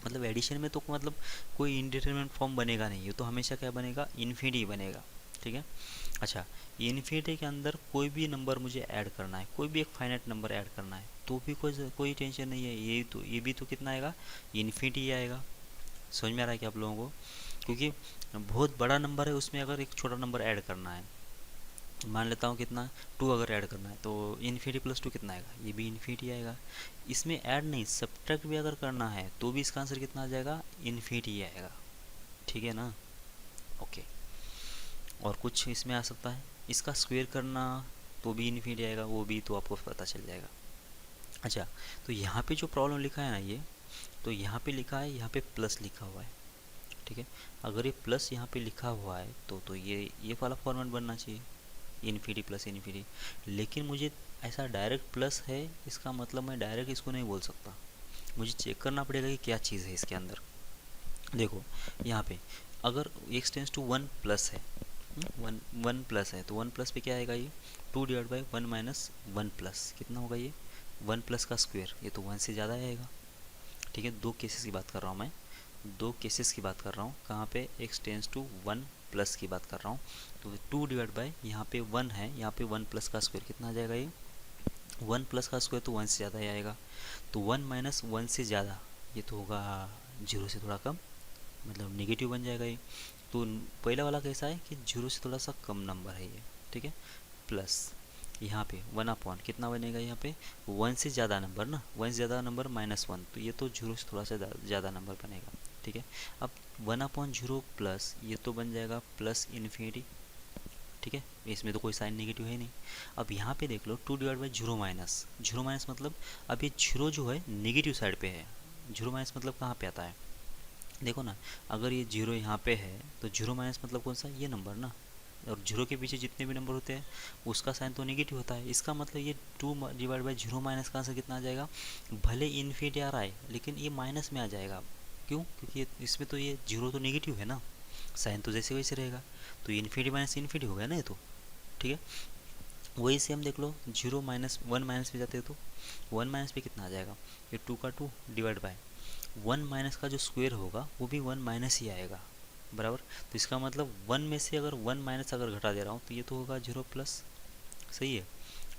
मतलब एडिशन में तो मतलब कोई इंडिटरमिनेट फॉर्म बनेगा नहीं, ये तो हमेशा क्या बनेगा, इन्फिनिटी बनेगा। ठीक है। अच्छा, इन्फिनिटी के अंदर कोई भी नंबर मुझे ऐड करना है, कोई भी एक फाइनाइट नंबर ऐड करना है, तो भी कोई टेंशन नहीं है, ये भी तो कितना आएगा, इन्फिनिटी आएगा। समझ में आ रहा है कि आप लोगों को? क्योंकि बहुत बड़ा नंबर है, उसमें अगर एक छोटा नंबर ऐड करना है, मान लेता हूँ कितना, 2 अगर ऐड करना है, तो इन्फिनिटी प्लस 2 कितना आएगा, ये भी इन्फिनिटी आएगा। इसमें ऐड नहीं, सब्ट्रैक्ट भी अगर करना है तो भी इसका आंसर कितना आ जाएगा, इन्फिनिटी आएगा। ठीक है ना? ओके। और कुछ इसमें आ सकता है, इसका स्क्वायर करना तो भी इन्फिनिटी आएगा, वो भी तो आपको पता चल जाएगा। अच्छा, तो यहाँ पे जो प्रॉब्लम लिखा है ना ये, तो यहाँ पे लिखा है, यहाँ पे प्लस लिखा हुआ है। ठीक है। अगर ये प्लस यहाँ पे लिखा हुआ है तो ये वाला फॉर्मेट बनना चाहिए, इन्फिनिटी प्लस इन्फिनिटी। लेकिन मुझे ऐसा डायरेक्ट प्लस है, इसका मतलब मैं डायरेक्ट इसको नहीं बोल सकता, मुझे चेक करना पड़ेगा कि क्या चीज़ है इसके अंदर। देखो यहाँ पे अगर x टेंस टू 1 प्लस है, 1 प्लस है, तो 1 प्लस पे क्या आएगा, ये 2 डिवाइड बाई 1 माइनस 1 प्लस कितना होगा, ये 1 प्लस का स्क्वायर, ये तो 1 से ज़्यादा आएगा। ठीक है, दो केसेस की बात कर रहा हूँ मैं, दो केसेस की बात कर रहा हूँ, कहाँ पे x टेंस टू 1 प्लस की बात कर रहा हूँ। तो 2 डिवाइड बाई यहाँ पे 1 है, यहाँ पे 1 प्लस का स्क्वायर कितना आ जाएगा, ये 1 प्लस का स्क्वायर तो 1 से ज़्यादा ही आएगा, तो 1 माइनस 1 से ज़्यादा, ये तो होगा 0 से थोड़ा कम, मतलब नेगेटिव बन जाएगा ये। तो पहला वाला कैसा है कि 0 से थोड़ा सा कम नंबर है ये। ठीक है, प्लस यहाँ पे 1 अपॉन कितना बनेगा, यहाँ पे 1 से ज़्यादा नंबर ना, 1 से ज़्यादा नंबर -1, तो ये तो 0 से थोड़ा सा ज़्यादा नंबर बनेगा। ठीक है, अब 1 अपॉन 0 प्लस, ये तो बन जाएगा प्लस इन्फिनिटी। ठीक है, इसमें तो कोई साइन नेगेटिव है नहीं। अब यहाँ पे देख लो 2 डिवाइड बाई 0 माइनस, 0 माइनस मतलब अब ये 0 जो है नेगेटिव साइड पे है, 0 माइनस मतलब कहाँ पे आता है, देखो ना, अगर ये 0 यहाँ पे है तो 0 माइनस मतलब कौन सा, ये नंबर ना, और 0 के पीछे जितने भी नंबर होते हैं उसका साइन तो नेगेटिव होता है। इसका मतलब ये 2 डिवाइड बाई 0 माइनस का आंसर कितना आ जाएगा, भले इन्फिनिटी आ रहा है लेकिन ये माइनस में आ जाएगा। क्यों? क्योंकि इसमें तो ये 0 तो नेगेटिव है ना, साइन तो जैसे वैसे रहेगा, तो इन्फिनिटी माइनस इन्फिनिटी हो गया ना ये तो। ठीक है, वही से हम देख लो 0 माइनस 1 माइनस पे जाते हैं तो 1 माइनस पे कितना आ जाएगा, ये 2 का 2 डिवाइड बाय 1 माइनस का जो स्क्वायर होगा वो भी 1 माइनस ही आएगा, बराबर। तो इसका मतलब 1 में से अगर 1 माइनस अगर घटा दे रहा हूँ तो ये तो होगा 0 प्लस। सही है।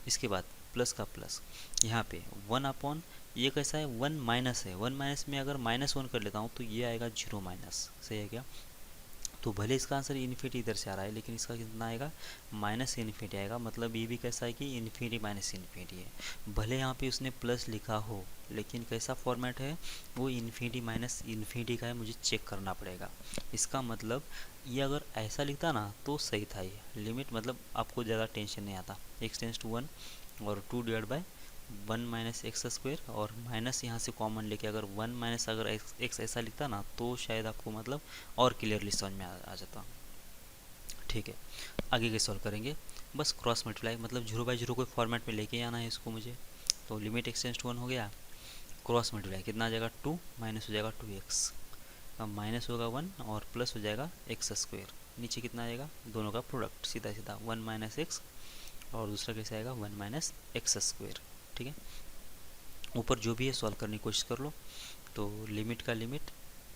इसके बाद प्लस का प्लस, यहाँ पे 1 अपॉन, ये कैसा है 1 माइनस है, 1 माइनस में अगर -1 कर लेता हूँ तो ये आएगा 0 माइनस। सही है क्या? तो भले इसका आंसर इन्फिनिटी इधर से आ रहा है लेकिन इसका कितना आएगा, माइनस इन्फिनिटी आएगा। मतलब ये भी कैसा है कि इन्फिनिटी माइनस इन्फिनिटी है। भले यहाँ पे उसने प्लस लिखा हो लेकिन कैसा फॉर्मेट है, वो इन्फिनिटी माइनस इन्फिनिटी का है, मुझे चेक करना पड़ेगा। इसका मतलब ये अगर ऐसा लिखता ना तो सही था, ये लिमिट मतलब आपको ज़्यादा टेंशन नहीं आता। x टेंस टू 1 और 2 divide by 1 minus x square, और माइनस यहाँ से कॉमन लेके अगर 1 माइनस अगर एक्स ऐसा लिखता ना तो शायद आपको मतलब और क्लियरली समझ में आ जाता। ठीक है, आगे के सॉल्व करेंगे। बस क्रॉस मल्टीप्लाई मतलब 0/0 को फॉर्मेट में लेके आना है इसको मुझे। तो लिमिट x टेंस टू 1 हो गया, क्रॉस मल्टीप्लाई कितना आ जाएगा 2 माइनस हो जाएगा 2x, अब माइनस होगा 1 और प्लस हो जाएगा एक्स स्क्वायर, नीचे कितना आएगा, दोनों का प्रोडक्ट सीधा सीधा 1 माइनस एक्स, और दूसरा कैसे आएगा 1 माइनस एक्स स्क्वायर। ठीक है, ऊपर जो भी है सॉल्व करने की कोशिश कर लो। तो लिमिट का लिमिट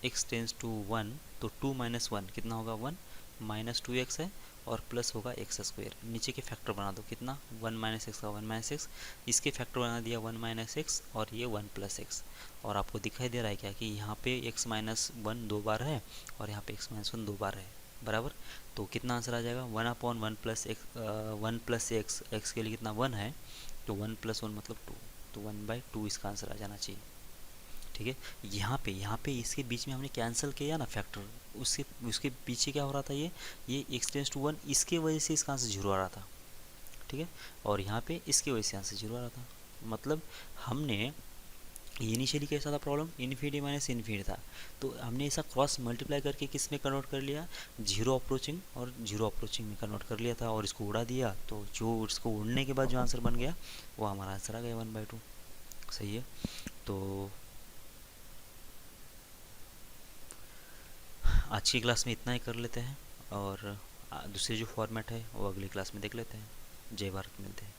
x टेंस टू 1, तो 2 माइनस 1 कितना होगा 1 माइनस 2x है, और प्लस होगा एक्स स्क्वायर। नीचे के फैक्टर बना दो, कितना 1 माइनस एक्स का 1 माइनस एक्स, इसके फैक्टर बना दिया 1 माइनस एक्स, और ये 1 प्लस एक्स। और आपको दिखाई दे रहा है क्या कि यहाँ पे x माइनस 1 2 बार है और यहाँ पे x माइनस 1 2 बार है, बराबर। तो कितना आंसर आ जाएगा 1 upon 1 plus x, 1 plus x, x के लिए कितना 1 है, तो 1 प्लस 1 मतलब 2, तो 1/2 इसका आंसर आ जाना चाहिए। ठीक है, यहाँ पे इसके बीच में हमने कैंसिल किया ना फैक्टर, उसके उसके पीछे क्या हो रहा था, ये x टेंस टू 1, इसके वजह से इसका आंसर 0 आ रहा था। ठीक है, और यहाँ पे इसकी वजह से आंसर 0 आ रहा था। मतलब हमने इनिशियली कैसा था प्रॉब्लम, इन्फिनिटी माइनस इन्फिनिटी था, तो हमने ऐसा क्रॉस मल्टीप्लाई करके किस में कन्वर्ट कर लिया, जीरो अप्रोचिंग और जीरो अप्रोचिंग में कन्वर्ट कर लिया था, और इसको उड़ा दिया, तो जो इसको उड़ने के बाद जो आंसर बन गया वो हमारा आंसर आ गया 1/2। सही है। तो आज की क्लास में इतना ही कर लेते हैं, और दूसरी जो फॉर्मेट है वो अगली क्लास में देख लेते हैं। जय भारत, मिलते हैं।